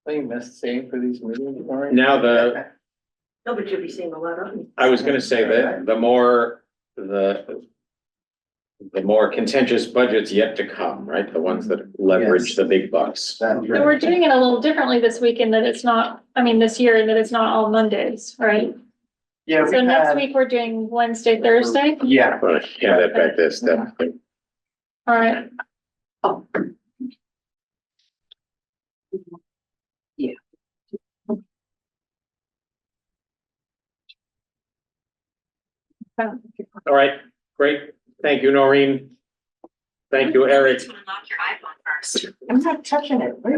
You missed saying for these meetings, Lauren? now No, but you'll be seeing a lot of them. I was gonna say that the more contentious budgets yet to come, right? The ones that leverage Yes. the big bucks. That's So we're doing it a little differently this week in that it's not, this year, in that it's not all Mondays, right? Yeah. So next week we're doing Wednesday, Thursday. Yeah. But yeah, that back there, Steph. All right. All right, great. Thank you, Noreen. Thank you, Eric. Unlock your iPhone first. I'm not touching it. They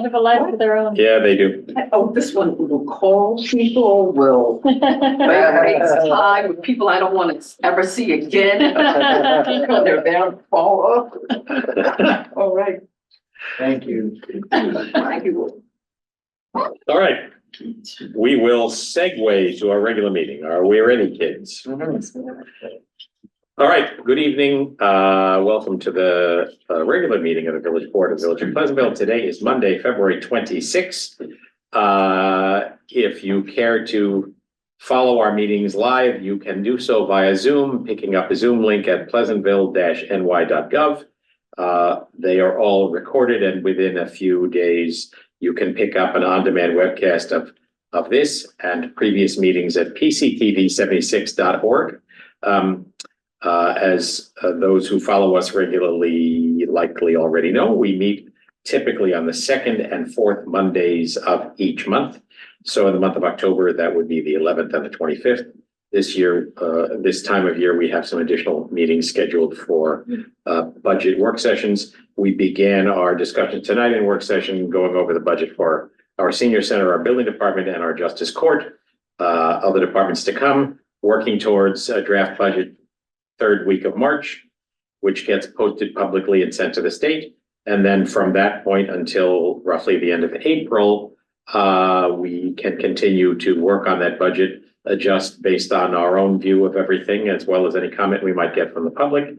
have a life of their own. Yeah, they do. Oh, this one will call people, will FaceTime with people I don't want to ever see again. They're there to follow up. All right. Thank you. Thank you. All right. We will segue to our regular meeting. Are we ready, kids? All right, good evening. Welcome to the regular meeting of the Village Board of Village of Pleasantville. Today is Monday, February 26th. If you care to follow our meetings live, you can do so via Zoom, picking up a Zoom link at pleasantville-ny.gov. They are all recorded, and within a few days, you can pick up an on-demand webcast of this and previous meetings at pctv76.org. As those who follow us regularly likely already know, we meet typically on the second and fourth Mondays of each month. So in the month of October, that would be the 11th and the 25th. This year, this time of year, we have some additional meetings scheduled for budget work sessions. We began our discussion tonight in work session, going over the budget for our senior center, our building department, and our justice court. Other departments to come, working towards a draft budget third week of March, which gets posted publicly and sent to the state. And then from that point until roughly the end of April, we can continue to work on that budget, adjust based on our own view of everything, as well as any comment we might get from the public.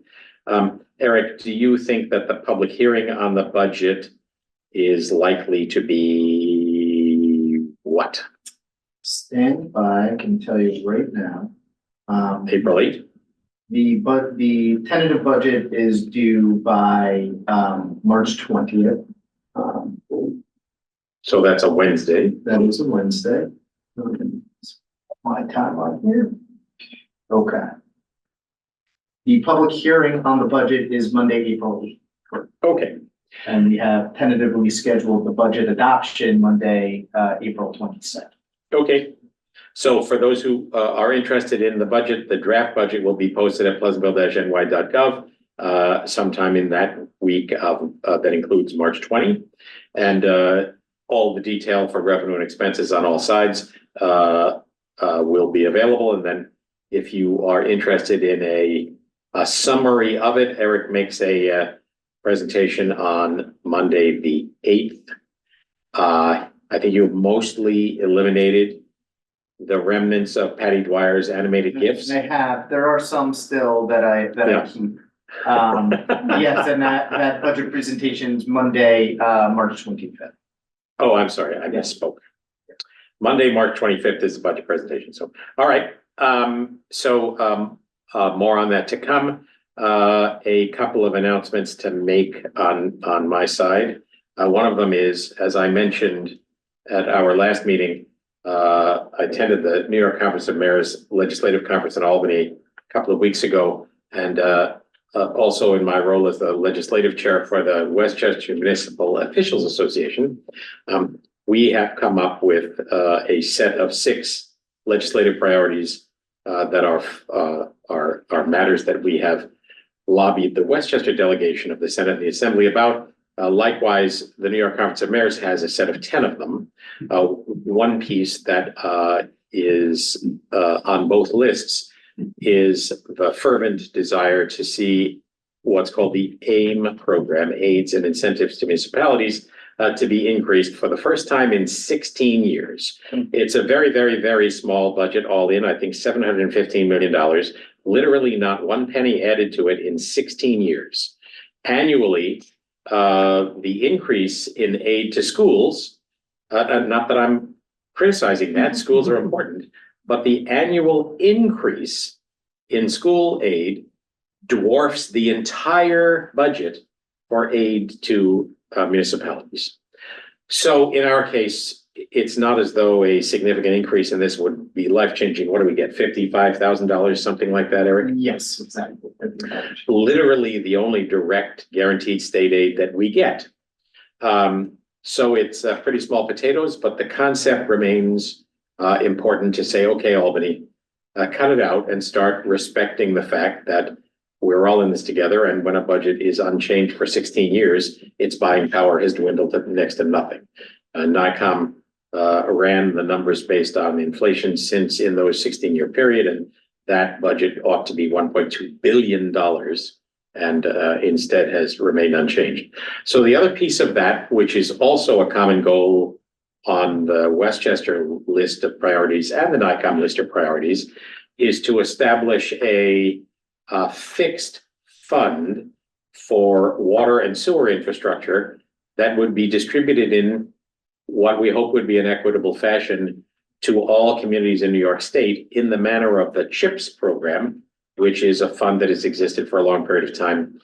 Eric, do you think that the public hearing on the budget is likely to be what? Stand by, I can tell you right now. April 8th? The tentative budget is due by March 20th. So that's a Wednesday. That is a Wednesday. My timeline here. Okay. The public hearing on the budget is Monday, April 8th. Okay, And we have tentatively scheduled the budget adoption Monday, April 22nd. okay. So for those who are interested in the budget, the draft budget will be posted at pleasantville-ny.gov sometime in that week of that includes March 20. And all the detail for revenue and expenses on all sides will be available. And then if you are interested in a summary of it, Eric makes a presentation on Monday, the 8th. I think you've mostly eliminated the remnants of Patty Dwyer's animated GIFs. There are some still that I keep. Yes, and that budget presentation's Monday, March 25th. Oh, I'm sorry, I misspoke. Monday, March 25th is the budget presentation. So, all right. More on that to come. A couple of announcements to make on my side. One of them is, as I mentioned at our last meeting, I attended the New York Conference of Mayors Legislative Conference in Albany a couple of weeks ago, and also in my role as the legislative chair for the Westchester Municipal Officials Association, we have come up with a set of 6 legislative priorities that are matters that we have lobbied the Westchester delegation of the Senate and the Assembly about. Likewise, the New York Conference of Mayors has a set of 10 of them. One piece that is on both lists is the fervent desire to see what's called the AIM program, Aids and Incentives to Municipalities, to be increased for the first time in 16 years. It's a very, very, very small budget all in, I think $715 million, literally not one penny added to it in 16 years. Annually, the increase in aid to schools, not that I'm criticizing that, schools are important, but the annual increase in school aid dwarfs the entire budget for aid to municipalities. So in our case, it's not as though a significant increase in this would be life-changing. What do we get? $55,000, something like that, Eric? Yes, exactly. Literally the only direct guaranteed state aid that we get. So it's pretty small potatoes, but the concept remains important to say, okay, Albany, cut it out and start respecting the fact that we're all in this together. And when a budget is unchanged for 16 years, its buying power has dwindled to next to nothing. NICOM ran the numbers based on inflation since in those 16-year period, and that budget ought to be $1.2 billion and instead has remained unchanged. So the other piece of that, which is also a common goal on the Westchester list of priorities and the NICOM list of priorities, is to establish a fixed fund for water and sewer infrastructure that would be distributed in what we hope would be an equitable fashion to all communities in New York State in the manner of the CHIPS program, which is a fund that has existed for a long period of time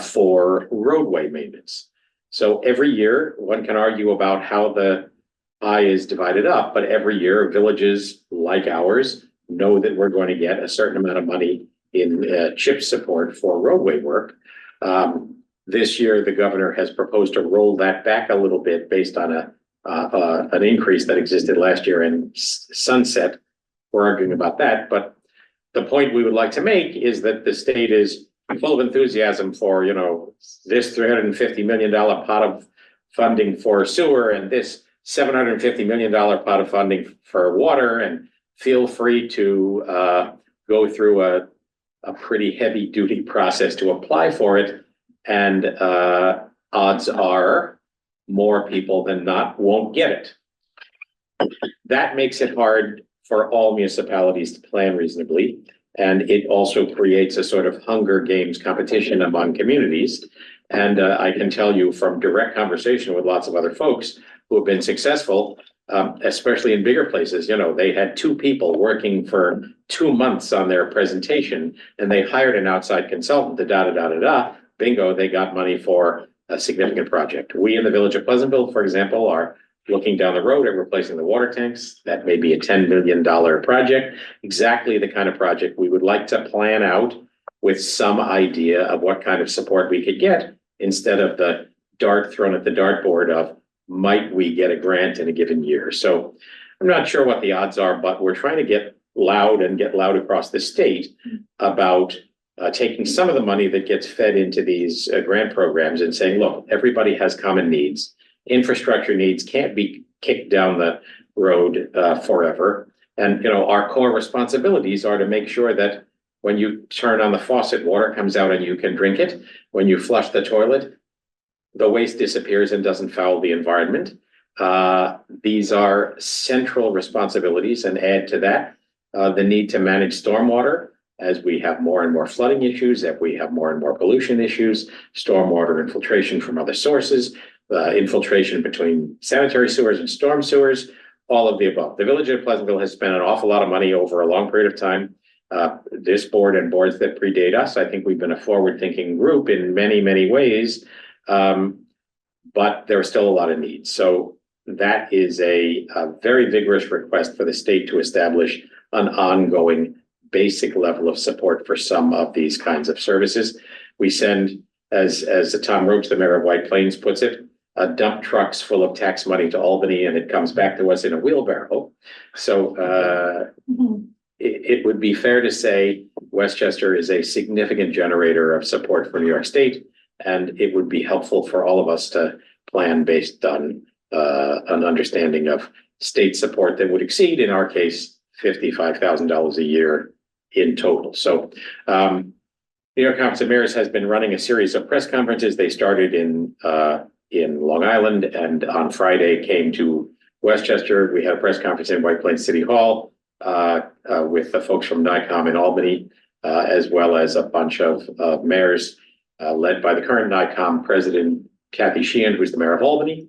for roadway maintenance. So every year, one can argue about how the pie is divided up, but every year villages like ours know that we're going to get a certain amount of money in CHIPS support for roadway work. This year, the governor has proposed to roll that back a little bit based on an increase that existed last year in sunset. We're arguing about that, but the point we would like to make is that the state is full of enthusiasm for, this $350 million pot of funding for sewer and this $750 million pot of funding for water, and feel free to go through a pretty heavy duty process to apply for it. And odds are more people than not won't get it. That makes it hard for all municipalities to plan reasonably. And it also creates a sort of Hunger Games competition among communities. And I can tell you from direct conversation with lots of other folks who have been successful, especially in bigger places, they had 2 people working for 2 months on their presentation, and they hired an outside consultant, bingo, they got money for a significant project. We in the village of Pleasantville, for example, are looking down the road at replacing the water tanks. That may be a $10 million project, exactly the kind of project we would like to plan out with some idea of what kind of support we could get, instead of the dart thrown at the dartboard of might we get a grant in a given year. So I'm not sure what the odds are, but we're trying to get loud across the state about taking some of the money that gets fed into these grant programs and saying, look, everybody has common needs. Infrastructure needs can't be kicked down the road forever. And, our core responsibilities are to make sure that when you turn on the faucet, water comes out and you can drink it. When you flush the toilet, the waste disappears and doesn't foul the environment. These are central responsibilities, and add to that the need to manage stormwater as we have more and more flooding issues, as we have more and more pollution issues, stormwater infiltration from other sources, infiltration between sanitary sewers and storm sewers, all of the above. The village of Pleasantville has spent an awful lot of money over a long period of time. This board and boards that predate us, I think we've been a forward-thinking group in many, many ways, but there are still a lot of needs. So that is a very vigorous request for the state to establish an ongoing basic level of support for some of these kinds of services. We send, as Tom Roach, the mayor of White Plains, puts it, dump trucks full of tax money to Albany, and it comes back to us in a wheelbarrow. So it would be fair to say Westchester is a significant generator of support for New York State, and it would be helpful for all of us to plan based on an understanding of state support that would exceed, in our case, $55,000 a year in total. So New York Conference of Mayors has been running a series of press conferences. They started in Long Island, and on Friday came to Westchester. We had a press conference in White Plains City Hall with the folks from NICOM in Albany, as well as a bunch of mayors led by the current NICOM president, Kathy Sheehan, who's the mayor of Albany.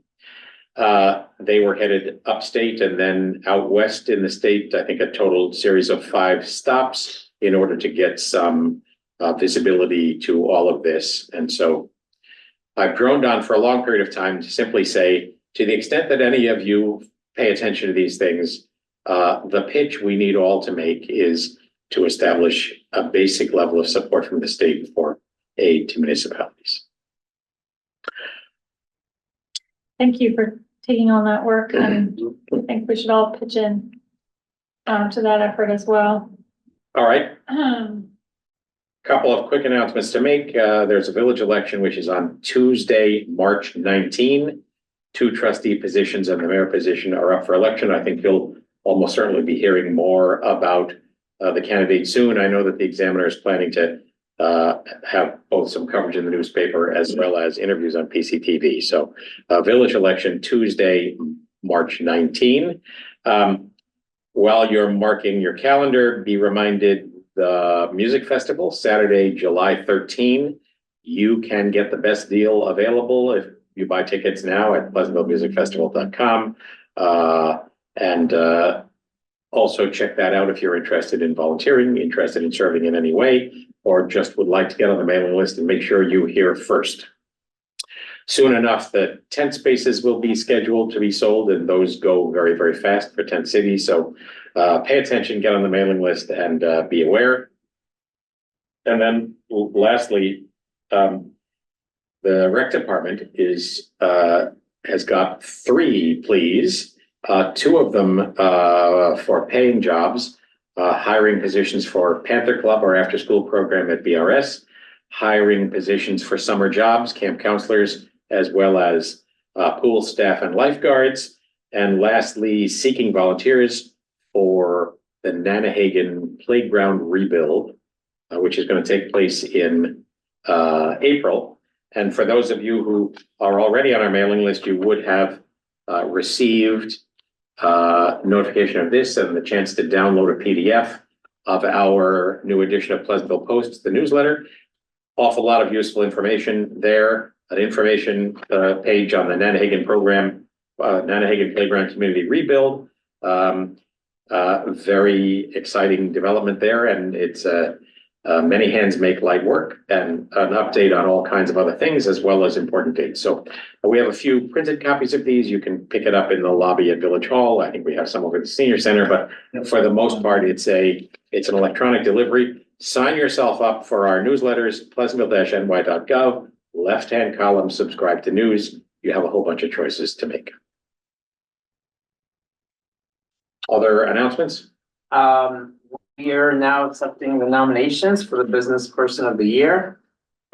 They were headed upstate and then out west in the state, I think a total series of 5 stops in order to get some visibility to all of this. And so I've droned on for a long period of time to simply say, to the extent that any of you pay attention to these things, the pitch we need all to make is to establish a basic level of support from the state for aid to municipalities. Thank you for taking on that work, and I think we should all pitch in to that effort as well. All right. Couple of quick announcements to make. There's a village election, which is on Tuesday, March 19. 2 trustee positions and the mayor position are up for election. I think you'll almost certainly be hearing more about the candidate soon. I know that the Examiner is planning to have both some coverage in the newspaper as well as interviews on PCTV. So village election Tuesday, March 19. While you're marking your calendar, be reminded the music festival, Saturday, July 13. You can get the best deal available if you buy tickets now at pleasantvillemusicfestival.com. And also check that out if you're interested in volunteering, interested in serving in any way, or just would like to get on the mailing list and make sure you hear first. Soon enough, the tent spaces will be scheduled to be sold, and those go very, very fast for Tent City. So pay attention, get on the mailing list, and be aware. And then lastly, the The rec department has got 3 pleas, 2 of them, for paying jobs, hiring positions for Panther Club, or after-school program at BRS, hiring positions for summer jobs, camp counselors, as well as, pool staff and lifeguards. And lastly, seeking volunteers for the Nanahagan Playground rebuild, which is going to take place in April. And for those of you who are already on our mailing list, you would have received notification of this and the chance to download a PDF of our new edition of Pleasantville Post, the newsletter. Awful lot of useful information there, an information page on the Nanahagan program, Nanahagan Playground Community Rebuild. Very exciting development there, and it's many hands make light work, and an update on all kinds of other things as well as important dates. So we have a few printed copies of these. You can pick it up in the lobby at Village Hall. I think we have some over at the Senior Center, but for the most part, it's an electronic delivery. Sign yourself up for our newsletters, pleasantville-ny.gov, left-hand column, subscribe to news. You have a whole bunch of choices to make. Other announcements? We are now accepting the nominations for the Business Person of the Year.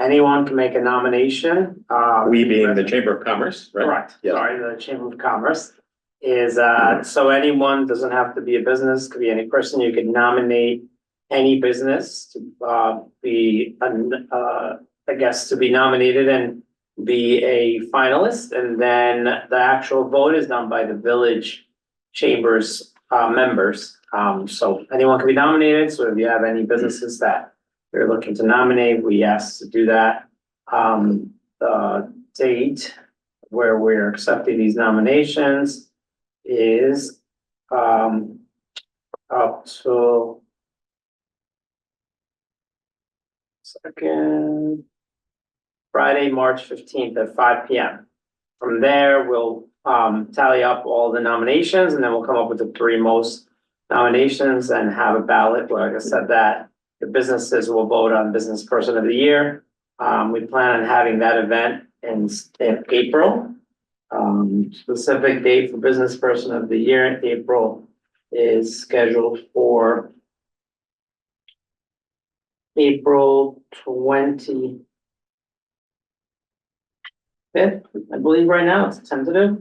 Anyone can make a nomination. We being the Chamber of Commerce, right? Correct, Yeah. sorry, the Chamber of Commerce is, so anyone, doesn't have to be a business, could be any person, you could nominate any business to be, I guess, to be nominated and be a finalist, and then the actual vote is done by the village chambers members. So anyone can be nominated, so if you have any businesses that you're looking to nominate, we ask to do that. The date where we're accepting these nominations is up to Friday, March 15th at 5 p.m. From there, we'll tally up all the nominations, and then we'll come up with the 3 most nominations and have a ballot. Like I said, that the businesses will vote on Business Person of the Year. We plan on having that event in April. Specific date for Business Person of the Year in April is scheduled for April 25th, I believe right now, it's tentative.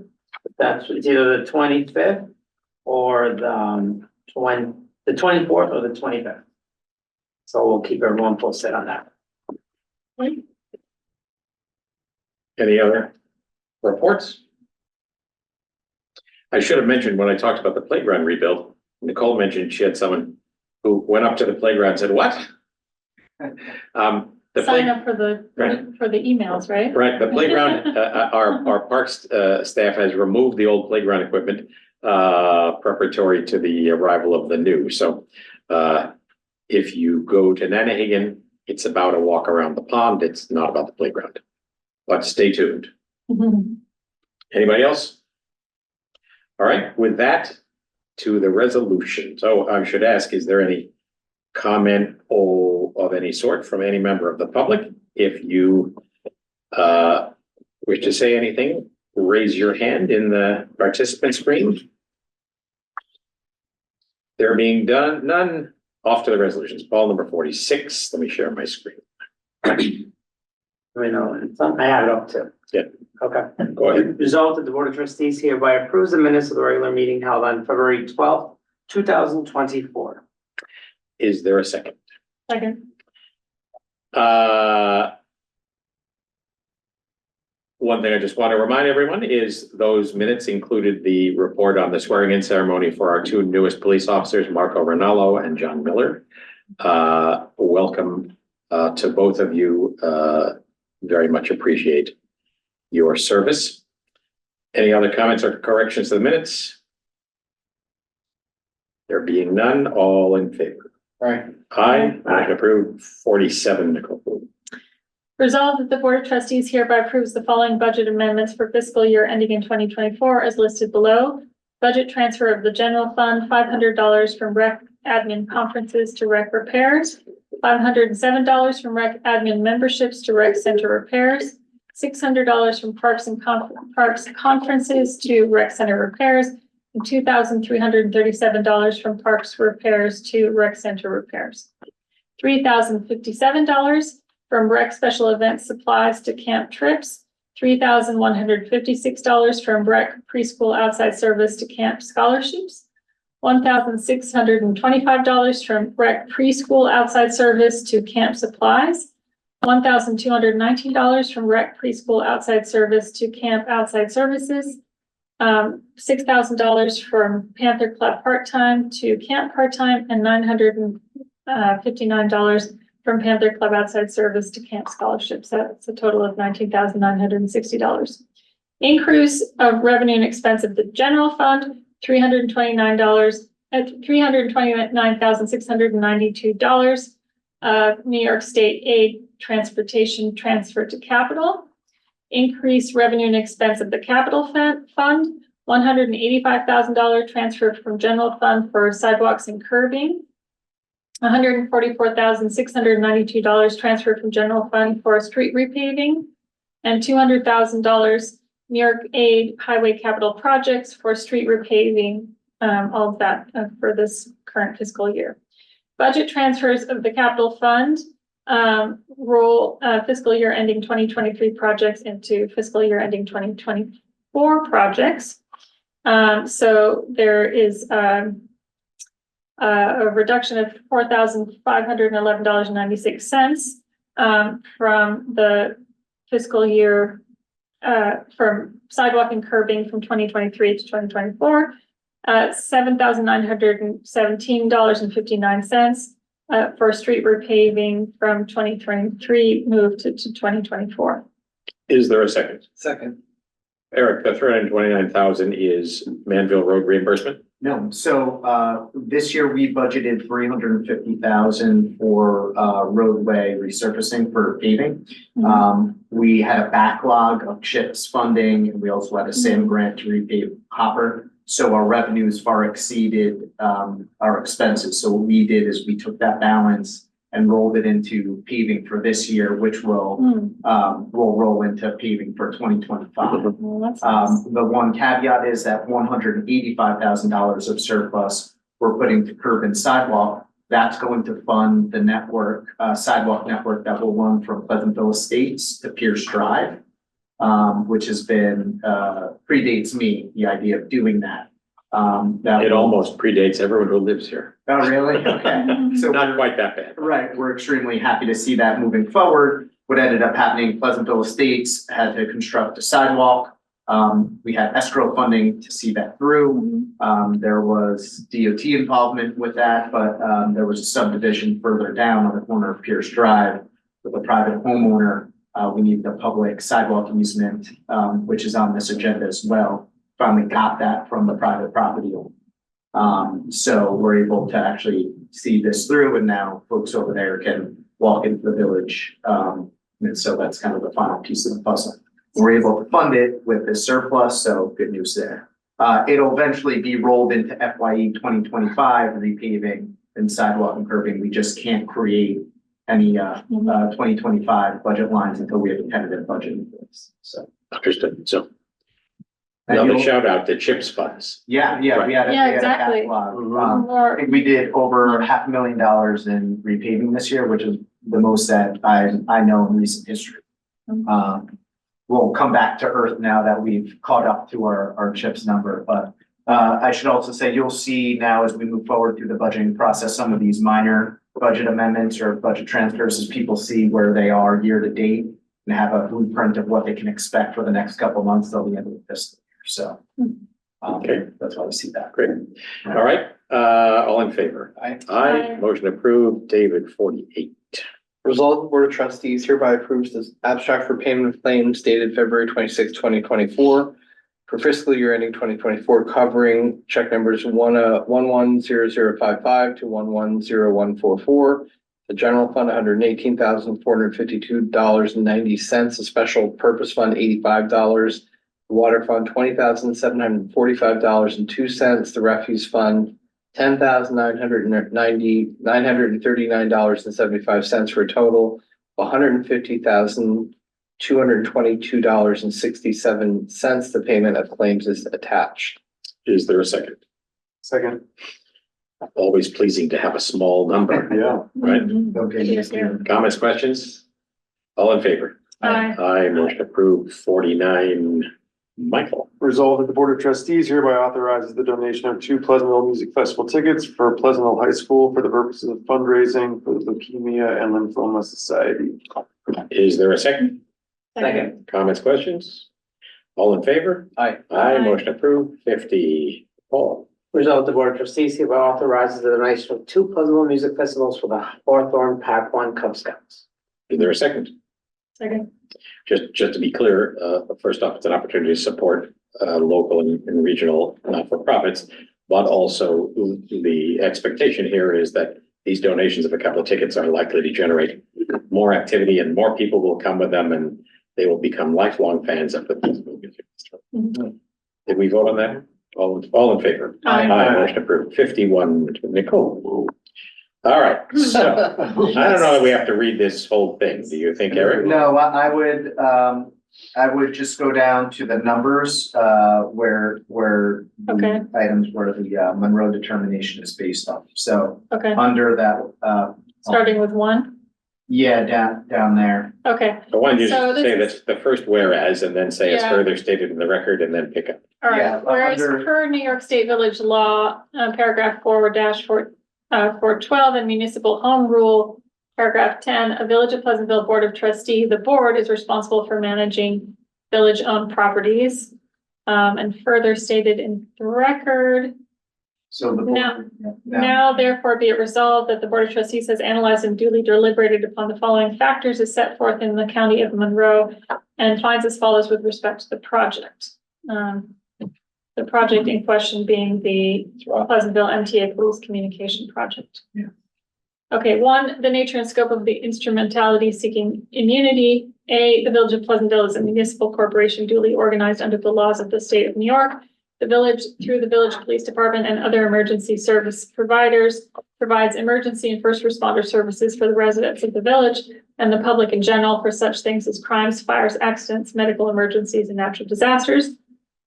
But it's either the 25th or the 24th or the 25th. So we'll keep everyone posted on that. Any other reports? I should have mentioned when I talked about the playground rebuild, Nicole mentioned she had someone who went up to the playground and said, "What?" Sign up for the emails, right? Right, the playground, our parks staff has removed the old playground equipment preparatory to the arrival of the new. So if you go to Nanahagan, it's about a walk around the pond. It's not about the playground. But stay tuned. Anybody else? All right, with that, to the resolution. So I should ask, is there any comment or of any sort from any member of the public? If you wish to say anything, raise your hand in the participant screen. There being none, off to the resolutions. Paul, number 46. Let me share my screen. I have it up too. Yeah. Okay. Go ahead. Resolved that the Board of Trustees hereby approves the minutes of the regular meeting held on February 12th, 2024. Is there a second? Second. One thing I just want to remind everyone is those minutes included the report on the swearing-in ceremony for our 2 newest police officers, Marco Ranallo and John Miller. Welcome to both of you. Very much appreciate your service. Any other comments or corrections to the minutes? There being none, all in favor? Right. Aye. Motion approved. 47, Nicole. Resolved that the Board of Trustees hereby approves the following budget amendments for fiscal year ending in 2024 as listed below. Budget transfer of the general fund, $500 from rec admin conferences to rec repairs, $507 from rec admin memberships to rec center repairs, $600 from Parks Conferences to Rec Center repairs, and $2,337 from Parks repairs to Rec Center repairs. $3,057 from Rec Special Event Supplies to Camp Trips, $3,156 from Rec Preschool Outside Service to Camp Scholarships, $1,625 from Rec Preschool Outside Service to Camp Supplies, $1,219 from Rec Preschool Outside Service to Camp Outside Services, $6,000 from Panther Club Part-Time to Camp Part-Time, and $959 from Panther Club Outside Service to Camp Scholarships. That's a total of $19,960. Increase of revenue and expense of the general fund, $329,692. New York State aid transportation transfer to capital. Increase revenue and expense of the capital fund, $185,000 transfer from general fund for sidewalks and curbing. $144,692 transfer from general fund for street repaving, and $200,000 New York Aid Highway Capital Projects for street repaving, all of that for this current fiscal year. Budget transfers of the capital fund roll fiscal year ending 2023 projects into fiscal year ending 2024 projects. So there is a reduction of $4,511.96 from the fiscal year from sidewalk and curbing from 2023 to 2024, $7,917.59 for street repaving from 2023 moved to 2024. Is there a second? Second. Eric, the 329,000 is Manville Road reimbursement? No, so this year we budgeted 350,000 for roadway resurfacing for paving. We had a backlog of CHIPS funding, and we also had a SAM grant to repave Hopper. So our revenues far exceeded our expenses. So what we did is we took that balance and rolled it into paving for this year, which will roll into paving for 2025. Well, that's nice. The one caveat is that $185,000 of surplus we're putting to curb and sidewalk. That's going to fund the network, sidewalk network that will run from Pleasantville Estates to Pierce Drive, which has been, predates me, the idea of doing that. It almost predates everyone who lives here. Oh, really? Okay. So Not quite that bad. right, we're extremely happy to see that moving forward. What ended up happening, Pleasantville Estates had to construct a sidewalk. We had escrow funding to see that through. There was DOT involvement with that, but there was a subdivision further down on the corner of Pierce Drive with a private homeowner. We need the public sidewalk easement, which is on this agenda as well. Finally got that from the private property owner. So we're able to actually see this through, and now folks over there can walk into the village. And so that's kind of the final piece of the puzzle. We're able to fund it with this surplus, so good news there. It'll eventually be rolled into FYE 2025 repaving and sidewalk and curbing. We just can't create any 2025 budget lines until we have a tentative budget in place. So. Understood. So And another you'll- shout out to CHIPS funds. Yeah, we had a, Yeah, we had a exactly. backlog. More- I think we did over $500,000 in repaving this year, which is the most that I know in recent history. We'll come back to earth now that we've caught up to our CHIPS number, but I should also say you'll see now as we move forward through the budgeting process, some of these minor budget amendments or budget transfers as people see where they are year to date and have a blueprint of what they can expect for the next couple of months till the end of the fiscal year. So Okay. that's why we see that. Great. All right. All in favor? Aye. Aye. Motion approved. David, 48. Resolved, the Board of Trustees hereby approves the abstract for payment of claims dated February 26, 2024 for fiscal year ending 2024, covering check numbers 110055 to 110144. The general fund, $118,452.90. The special purpose fund, $85. The water fund, $20,745.02. The refuse fund, $10,939.75 for a total of $150,200 $222.67. The payment of claims is attached. Is there a second? Second. Always pleasing to have a small number, Yeah. right? Okay. Yes, yeah. Comments, questions? All in favor? Aye. Aye, motion approved. 49. Michael, Resolved that the Board of Trustees hereby authorizes the donation of 2 Pleasantville Music Festival tickets for Pleasantville High School for the purposes of fundraising for the Leukemia and Lymphoma Society. is there a second? Second. Comments, questions? All in favor? Aye. Aye, Aye. motion approved. 50. Paul, Resolved the Board of Trustees hereby authorizes the donation of 2 Pleasantville Music Festivals for the Hawthorne Pac 1 Cub Scouts. is there a second? Second. Just to be clear, first off, it's an opportunity to support local and regional not-for-profits, but also the expectation here is that these donations of a couple of tickets are likely to generate more activity and more people will come with them and they will become lifelong fans of the Pleasantville Music Festival. Mhm. Did we vote on that? All in favor? Aye. Motion approved. 51. Nicole. All right, so I don't know if we have to read this whole thing. Do you think, Eric? No, I would just go down to the numbers, where Okay. the items where the Monroe determination is based on. So Okay, under that, starting with 1. yeah, down there. Okay, I wanted you So to this say is- that's the first whereas and then say it's Yeah. further stated in the record and then pick up. all Yeah, right. Whereas under- per New York State Village Law, paragraph 4-412 and municipal home rule, paragraph 10, a Village of Pleasantville Board of Trustee, the board is responsible for managing village-owned properties. And further stated in the record, So the. Now- now therefore be it resolved that the Board of Trustees has analyzed and duly deliberated upon the following factors as set forth in the County of Monroe and finds as follows with respect to the project. The project in question being the Pleasantville MTA Police Communication Project. Yeah. Okay, 1, the nature and scope of the instrumentality seeking immunity. A, the Village of Pleasantville is a municipal corporation duly organized under the laws of the state of New York. The village, through the village police department and other emergency service providers, provides emergency and first responder services for the residents of the village and the public in general for such things as crimes, fires, accidents, medical emergencies, and natural disasters.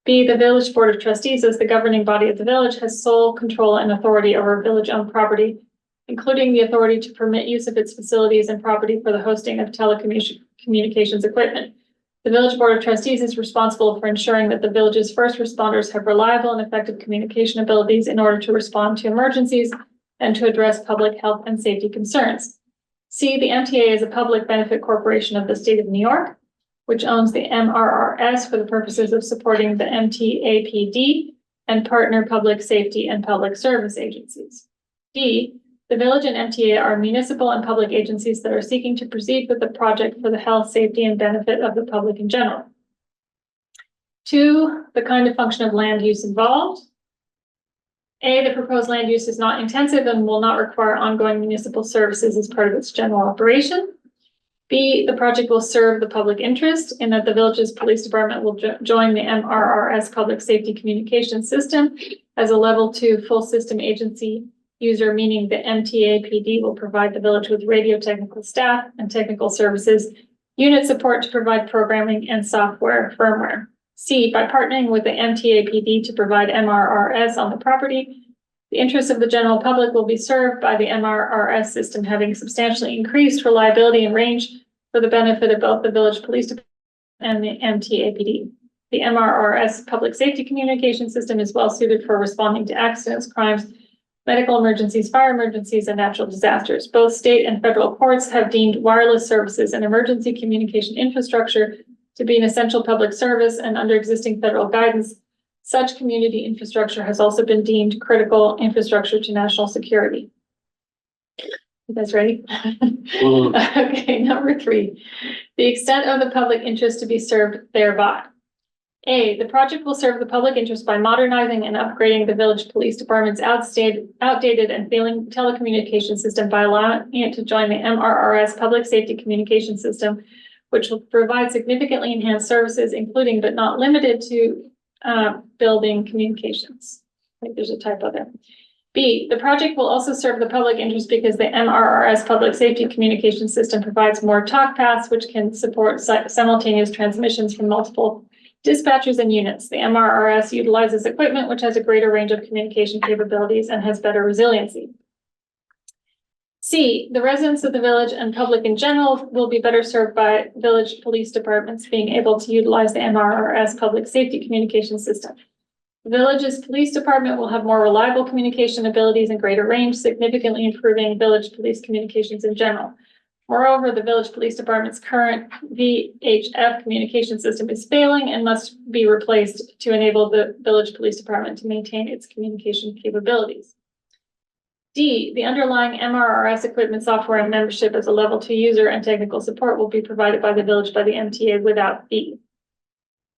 B, the village board of trustees, as the governing body of the village, has sole control and authority over village-owned property, including the authority to permit use of its facilities and property for the hosting of telecommunications equipment. The village board of trustees is responsible for ensuring that the village's first responders have reliable and effective communication abilities in order to respond to emergencies and to address public health and safety concerns. C, the MTA is a public benefit corporation of the state of New York, which owns the MRRS for the purposes of supporting the MTAPD and partner public safety and public service agencies. D, the village and MTA are municipal and public agencies that are seeking to proceed with the project for the health, safety, and benefit of the public in general. 2, the kind of function of land use involved. A, the proposed land use is not intensive and will not require ongoing municipal services as part of its general operation. B, the project will serve the public interest in that the village's police department will join the MRRS Public Safety Communication System as a level 2 full system agency user, meaning the MTAPD will provide the village with radio technical staff and technical services, unit support to provide programming and software firmware. C, by partnering with the MTAPD to provide MRRS on the property, the interests of the general public will be served by the MRRS system having substantially increased reliability and range for the benefit of both the village police department and the MTAPD. The MRRS public safety communication system is well suited for responding to accidents, crimes, medical emergencies, fire emergencies, and natural disasters. Both state and federal courts have deemed wireless services and emergency communication infrastructure to be an essential public service, and under existing federal guidance, such community infrastructure has also been deemed critical infrastructure to national security. You guys ready? Okay, number 3, the extent of the public interest to be served thereby. A, the project will serve the public interest by modernizing and upgrading the village police department's outdated and failing telecommunication system by allowing it to join the MRRS Public Safety Communication System, which will provide significantly enhanced services, including but not limited to building communications. I think there's a typo there. B, the project will also serve the public interest because the MRRS public safety communication system provides more talk paths, which can support simultaneous transmissions from multiple dispatchers and units. The MRRS utilizes equipment which has a greater range of communication capabilities and has better resiliency. C, the residents of the village and public in general will be better served by village police departments being able to utilize the MRRS public safety communication system. The village's police department will have more reliable communication abilities and greater range, significantly improving village police communications in general. Moreover, the village police department's current VHF communication system is failing and must be replaced to enable the village police department to maintain its communication capabilities. D, the underlying MRRS equipment, software, and membership as a level 2 user and technical support will be provided by the village by the MTA without fee.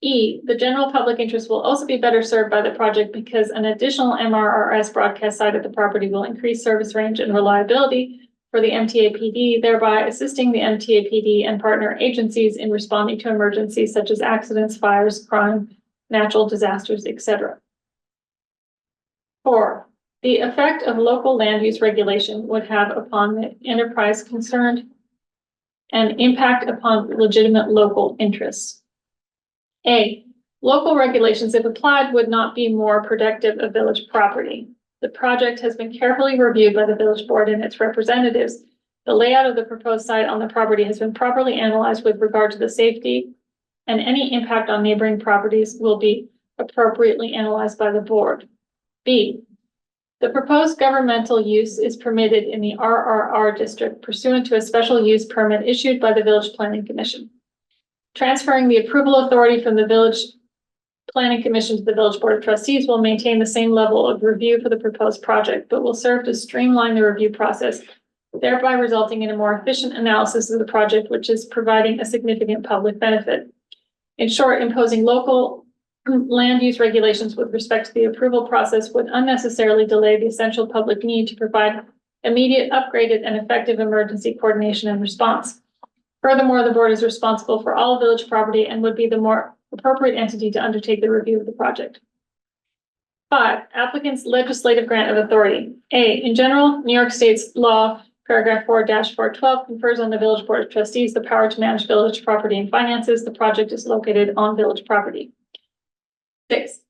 E, the general public interest will also be better served by the project because an additional MRRS broadcast site at the property will increase service range and reliability for the MTA PD, thereby assisting the MTA PD and partner agencies in responding to emergencies such as accidents, fires, crime, natural disasters, etc. 4, the effect of local land use regulation would have upon the enterprise concerned and impact upon legitimate local interests. A, local regulations, if applied, would not be more protective of village property. The project has been carefully reviewed by the village board and its representatives. The layout of the proposed site on the property has been properly analyzed with regard to the safety, and any impact on neighboring properties will be appropriately analyzed by the board. B, the proposed governmental use is permitted in the RRR district pursuant to a special use permit issued by the Village Planning Commission. Transferring the approval authority from the Village Planning Commission to the Village Board of Trustees will maintain the same level of review for the proposed project, but will serve to streamline the review process, thereby resulting in a more efficient analysis of the project, which is providing a significant public benefit. In short, imposing local land use regulations with respect to the approval process would unnecessarily delay the essential public need to provide immediate, upgraded, and effective emergency coordination and response. Furthermore, the board is responsible for all village property and would be the more appropriate entity to undertake the review of the project. 5, applicant's legislative grant of authority. A, in general, New York State's law, paragraph 4-412 confers on the Village Board of Trustees the power to manage village property and finances. The project is located on village property. 6.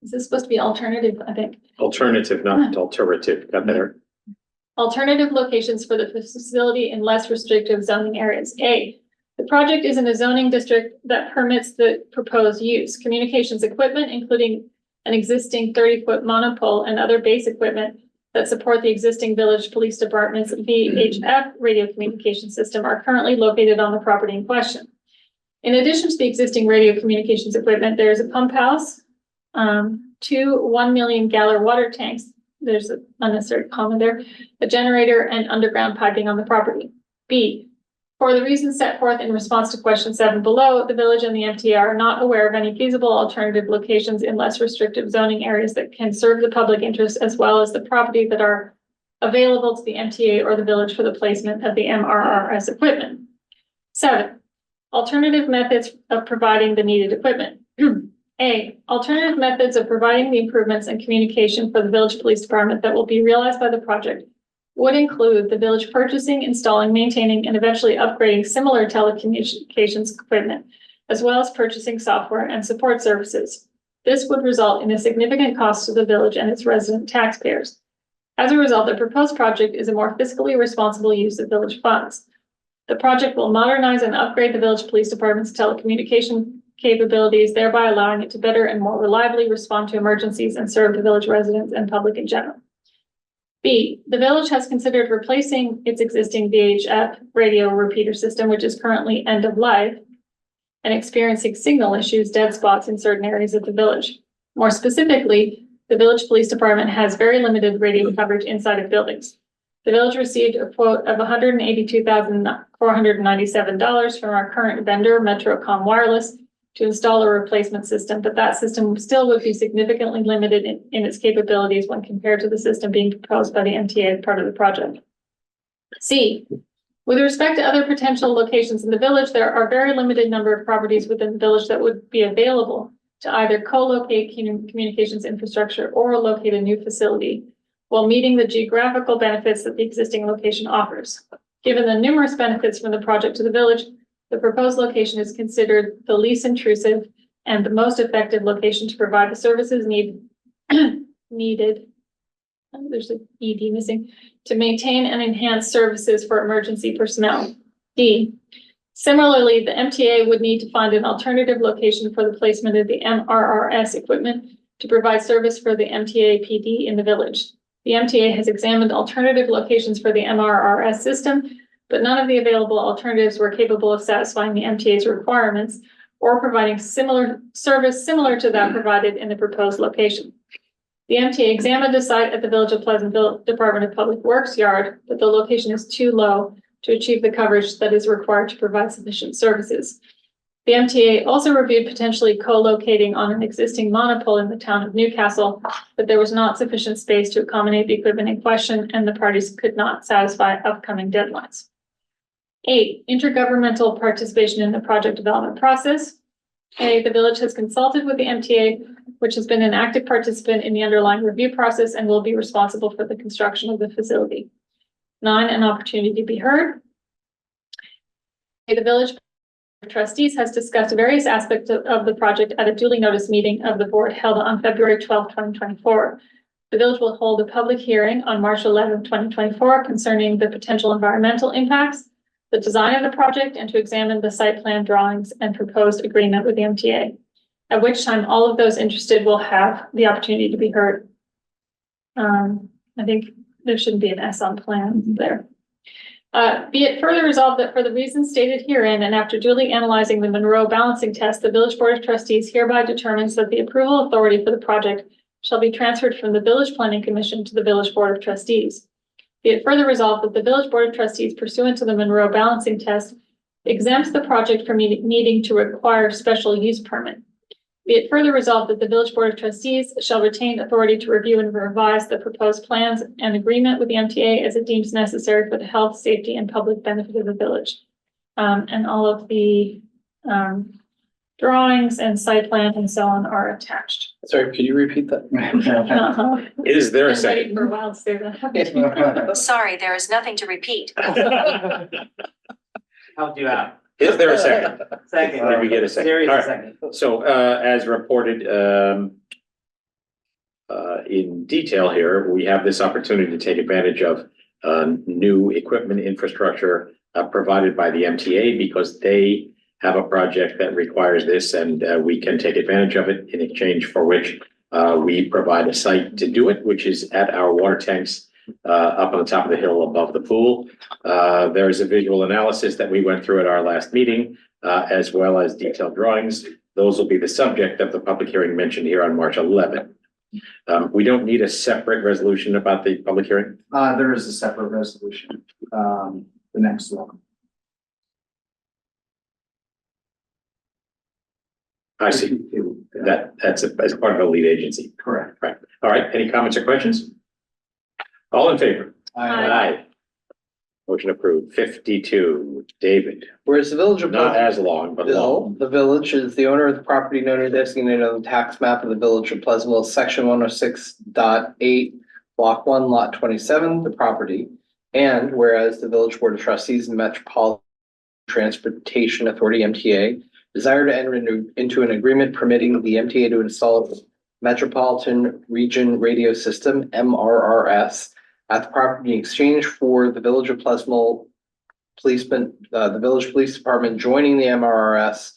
Is this supposed to be alternative? I think. Alternative, not alterative. Got better. Alternative locations for the facility in less restrictive zoning areas. A, the project is in a zoning district that permits the proposed use. Communications equipment, including an existing 30-foot monopole and other base equipment that support the existing village police department's VHF radio communication system, are currently located on the property in question. In addition to the existing radio communications equipment, there is a pump house, 2 1 million gallon water tanks. There's an unnecessary comment there, a generator, and underground piping on the property. B, for the reasons set forth in response to question 7 below, the village and the MTA are not aware of any feasible alternative locations in less restrictive zoning areas that can serve the public interest, as well as the property that are available to the MTA or the village for the placement of the MRRS equipment. 7, alternative methods of providing the needed equipment. A, alternative methods of providing the improvements and communication for the village police department that will be realized by the project would include the village purchasing, installing, maintaining, and eventually upgrading similar telecommunications equipment, as well as purchasing software and support services. This would result in a significant cost to the village and its resident taxpayers. As a result, the proposed project is a more fiscally responsible use of village funds. The project will modernize and upgrade the village police department's telecommunication capabilities, thereby allowing it to better and more reliably respond to emergencies and serve the village residents and public in general. B, the village has considered replacing its existing VHF radio repeater system, which is currently end of life and experiencing signal issues, dead spots in certain areas of the village. More specifically, the village police department has very limited radio coverage inside of buildings. The village received a quote of $182,497 from our current vendor, Metrocom Wireless, to install a replacement system, but that system still would be significantly limited in its capabilities when compared to the system being proposed by the MTA as part of the project. C, with respect to other potential locations in the village, there are a very limited number of properties within the village that would be available to either co-locate communications infrastructure or locate a new facility while meeting the geographical benefits that the existing location offers. Given the numerous benefits from the project to the village, the proposed location is considered the least intrusive and the most effective location to provide the services needed. There's an ED missing, to maintain and enhance services for emergency personnel. D. Similarly, the MTA would need to find an alternative location for the placement of the MRRS equipment to provide service for the MTA PD in the village. The MTA has examined alternative locations for the MRRS system, but none of the available alternatives were capable of satisfying the MTA's requirements or providing similar service similar to that provided in the proposed location. The MTA examined a site at the Village of Pleasantville Department of Public Works yard, but the location is too low to achieve the coverage that is required to provide sufficient services. The MTA also reviewed potentially co-locating on an existing monopole in the town of Newcastle, but there was not sufficient space to accommodate the equipment in question, and the parties could not satisfy upcoming deadlines. 8, intergovernmental participation in the project development process. A, the village has consulted with the MTA, which has been an active participant in the underlying review process and will be responsible for the construction of the facility. 9, an opportunity to be heard. A, the village trustees has discussed various aspects of the project at a duly noticed meeting of the board held on February 12, 2024. The village will hold a public hearing on March 11, 2024 concerning the potential environmental impacts, the design of the project, and to examine the site plan drawings and proposed agreement with the MTA, at which time all of those interested will have the opportunity to be heard. I think there shouldn't be an S on plan there. Be it further resolved that for the reasons stated herein and after duly analyzing the Monroe balancing test, the Village Board of Trustees hereby determines that the approval authority for the project shall be transferred from the Village Planning Commission to the Village Board of Trustees. Be it further resolved that the Village Board of Trustees pursuant to the Monroe balancing test exempts the project from needing to require special use permit. Be it further resolved that the Village Board of Trustees shall retain authority to review and revise the proposed plans and agreement with the MTA as it deems necessary for the health, safety, and public benefit of the village. And all of the drawings and site plan and so on are attached. Sorry, could you repeat that? Is there a Been waiting second? for a while to say that. Sorry, there is nothing to repeat. Helped you out. Is there a second? Second. Let me get a second. Series All of right. second. So, as reported, in detail here, we have this opportunity to take advantage of, new equipment infrastructure, provided by the MTA because they have a project that requires this and, we can take advantage of it in exchange for which, we provide a site to do it, which is at our water tanks, up on the top of the hill above the pool. There is a visual analysis that we went through at our last meeting, as well as detailed drawings. Those will be the subject of the public hearing mentioned here on March 11th. We don't need a separate resolution about the public hearing. There is a separate resolution, the next one. I see. That's as part of a lead agency. Correct. Right. All right. Any comments or questions? All in favor? Aye. Motion approved. 52, David. Whereas the Village of Not as long, but long. The village is the owner of the property known or designated on the tax map of the Village of Pleasantville, section 106.8, block 1, lot 27, the property. And whereas the Village Board of Trustees and Metropolitan Transportation Authority, MTA, desire to enter into an agreement permitting the MTA to install Metropolitan Region Radio System, MRRS, at the property in exchange for the Village of Pleasantville the Village Police Department joining the MRRS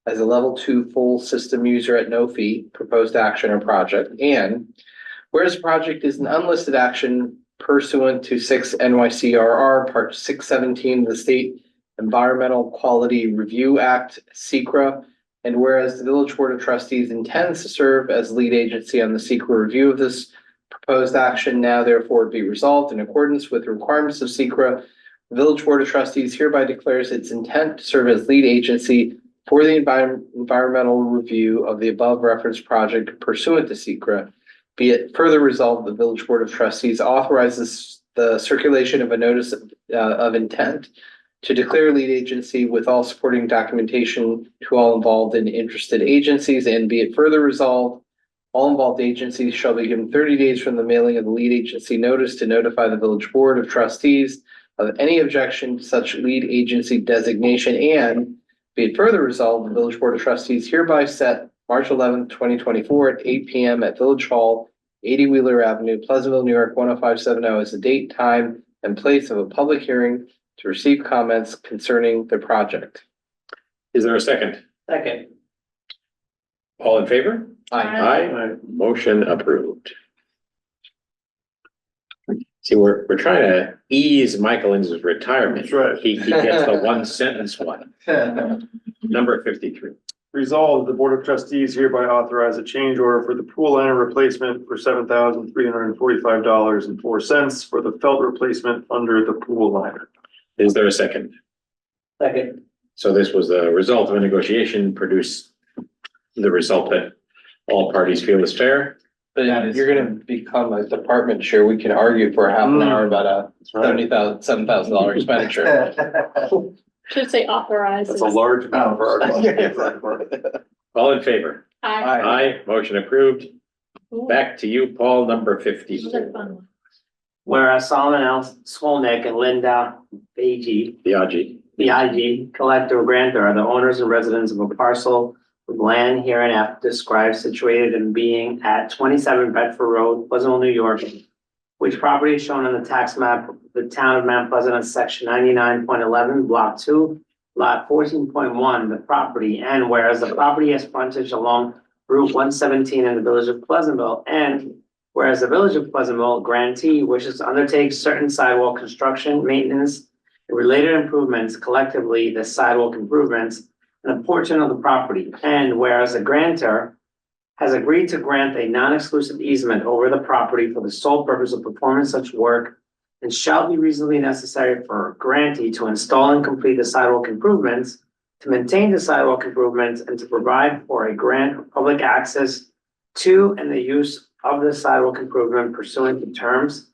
as a level 2 full system user at no fee, proposed action or project. And whereas the project is an unlisted action pursuant to 6 NYCRR Part 617 of the State Environmental Quality Review Act, SECRA, and whereas the Village Board of Trustees intends to serve as lead agency on the SECRA review of this proposed action, now therefore be resolved in accordance with the requirements of SECRA, the Village Board of Trustees hereby declares its intent to serve as lead agency for the environmental review of the above referenced project pursuant to SECRA. Be it further resolved, the Village Board of Trustees authorizes the circulation of a notice of intent to declare lead agency with all supporting documentation to all involved and interested agencies, and be it further resolved, all involved agencies shall be given 30 days from the mailing of the lead agency notice to notify the village board of trustees of any objection to such lead agency designation, and be it further resolved, the village board of trustees hereby set March 11th, 2024 at 8 p.m. at Village Hall, 80 Wheeler Avenue, Pleasantville, New York, 10570 as the date, time, and place of a public hearing to receive comments concerning the project. Is there a second? Second. All in favor? Aye. Aye, motion approved. See, we're trying to ease Michael into his retirement. That's right. He gets the one sentence one. Number 53. Resolved, the Board of Trustees hereby authorize a change order for the pool liner replacement for $7,345.04 for the felt replacement under the pool liner. Is there a second? Second. So this was the result of a negotiation, produced the result that all parties feel is fair. But That if is- you're gonna become a department chair, we can argue for half an hour about a $7,000 expenditure. Should say authorized. That's a large amount for our budget. All in favor? Aye. Aye, motion approved. Ooh, Back to you, Paul, number those are 54. fun ones. Whereas Solomon L. Skolnick and Linda Beatty, Biagi. the IG collector grantor, are the owners and residents of a parcel of land hereinafter described situated and being at 27 Bedford Road, Pleasantville, New York, which property is shown on the tax map of the town of Mount Pleasant on section 99.11, block 2, lot 14.1, the property, and whereas the property has frontage along Route 117 in the village of Pleasantville, and whereas the village of Pleasantville grantee wishes to undertake certain sidewalk construction, maintenance, and related improvements, collectively the sidewalk improvements, and a portion of the property, and whereas the grantor has agreed to grant a non-exclusive easement over the property for the sole purpose of performing such work, and shall be reasonably necessary for grantee to install and complete the sidewalk improvements, to maintain the sidewalk improvements, and to provide for a grant of public access to and the use of the sidewalk improvement pursuant to terms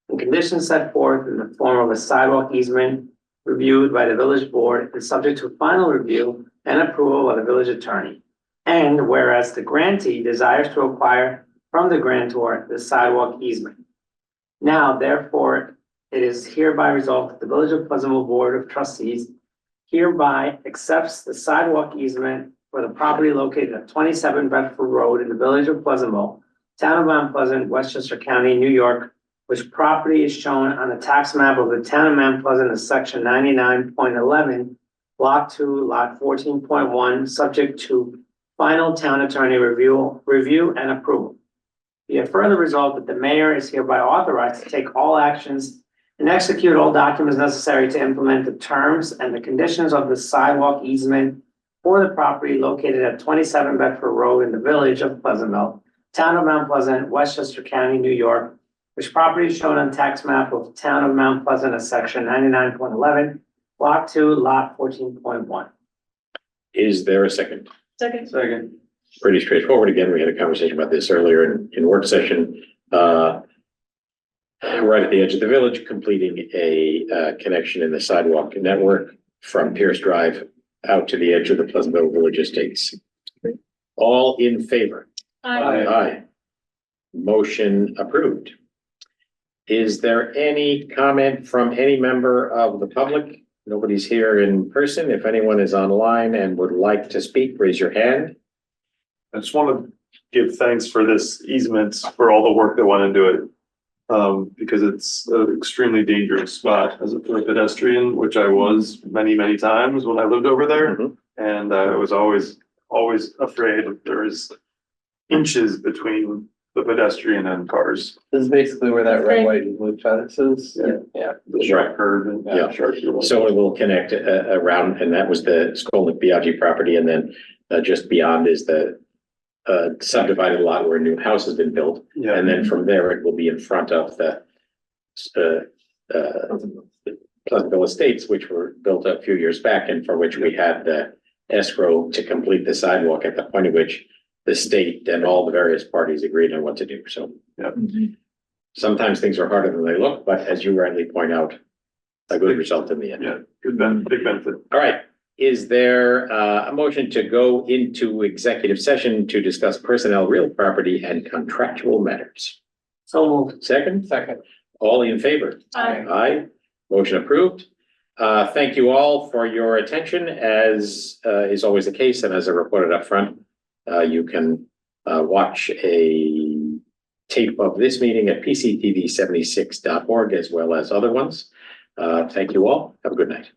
and conditions set forth in the form of a sidewalk easement reviewed by the village board and subject to final review and approval by the village attorney. And whereas the grantee desires to acquire from the grantor the sidewalk easement. Now, therefore, it is hereby resolved that the Village of Pleasantville Board of Trustees hereby accepts the sidewalk easement for the property located at 27 Bedford Road in the Village of Pleasantville, Town of Mount Pleasant, Westchester County, New York, which property is shown on the tax map of the Town of Mount Pleasant in section 99.11, block 2, lot 14.1, subject to final town attorney review and approval. Be it further resolved that the mayor is hereby authorized to take all actions and execute all documents necessary to implement the terms and the conditions of the sidewalk easement for the property located at 27 Bedford Road in the village of Pleasantville, Town of Mount Pleasant, Westchester County, New York, which property is shown on tax map of Town of Mount Pleasant as section 99.11, block 2, lot 14.1. Is there a second? Second. Second. Pretty straightforward. Again, we had a conversation about this earlier in work session. Right at the edge of the village, completing a connection in the sidewalk network from Pierce Drive out to the edge of the Pleasantville Village Estates. All in favor? Aye. Aye. Motion approved. Is there any comment from any member of the public? Nobody's here in person. If anyone is online and would like to speak, raise your hand. I just want to give thanks for this easement, for all the work that went into it. Because it's an extremely dangerous spot as a pedestrian, which I was many times when I lived over there. Mhm. And I was always afraid that there is inches between the pedestrian and cars. This is basically where that red, white, and blue fence is. Yeah. Yeah. The sharp curve and. Yeah. Sharp curve. So it will connect around, and that was the Skolnick Biagi property, and then just beyond is the subdivided lot where a new house has been built. Yeah. And then from there, it will be in front of the Pleasantville Estates, which were built a few years back and for which we had the escrow to complete the sidewalk at the point at which the state and all the various parties agreed on what to do. So Yeah. sometimes things are harder than they look, but as you rightly point out, a good result in the end. Yeah, big benefit. All right, is there a motion to go into executive session to discuss personnel, real property and contractual matters? So moved. Second, all in favor? Aye. Aye, motion approved. Thank you all for your attention, as is always the case, and as I reported up front, you can watch a tape of this meeting at pctv76.org as well as other ones. Thank you all. Have a good night.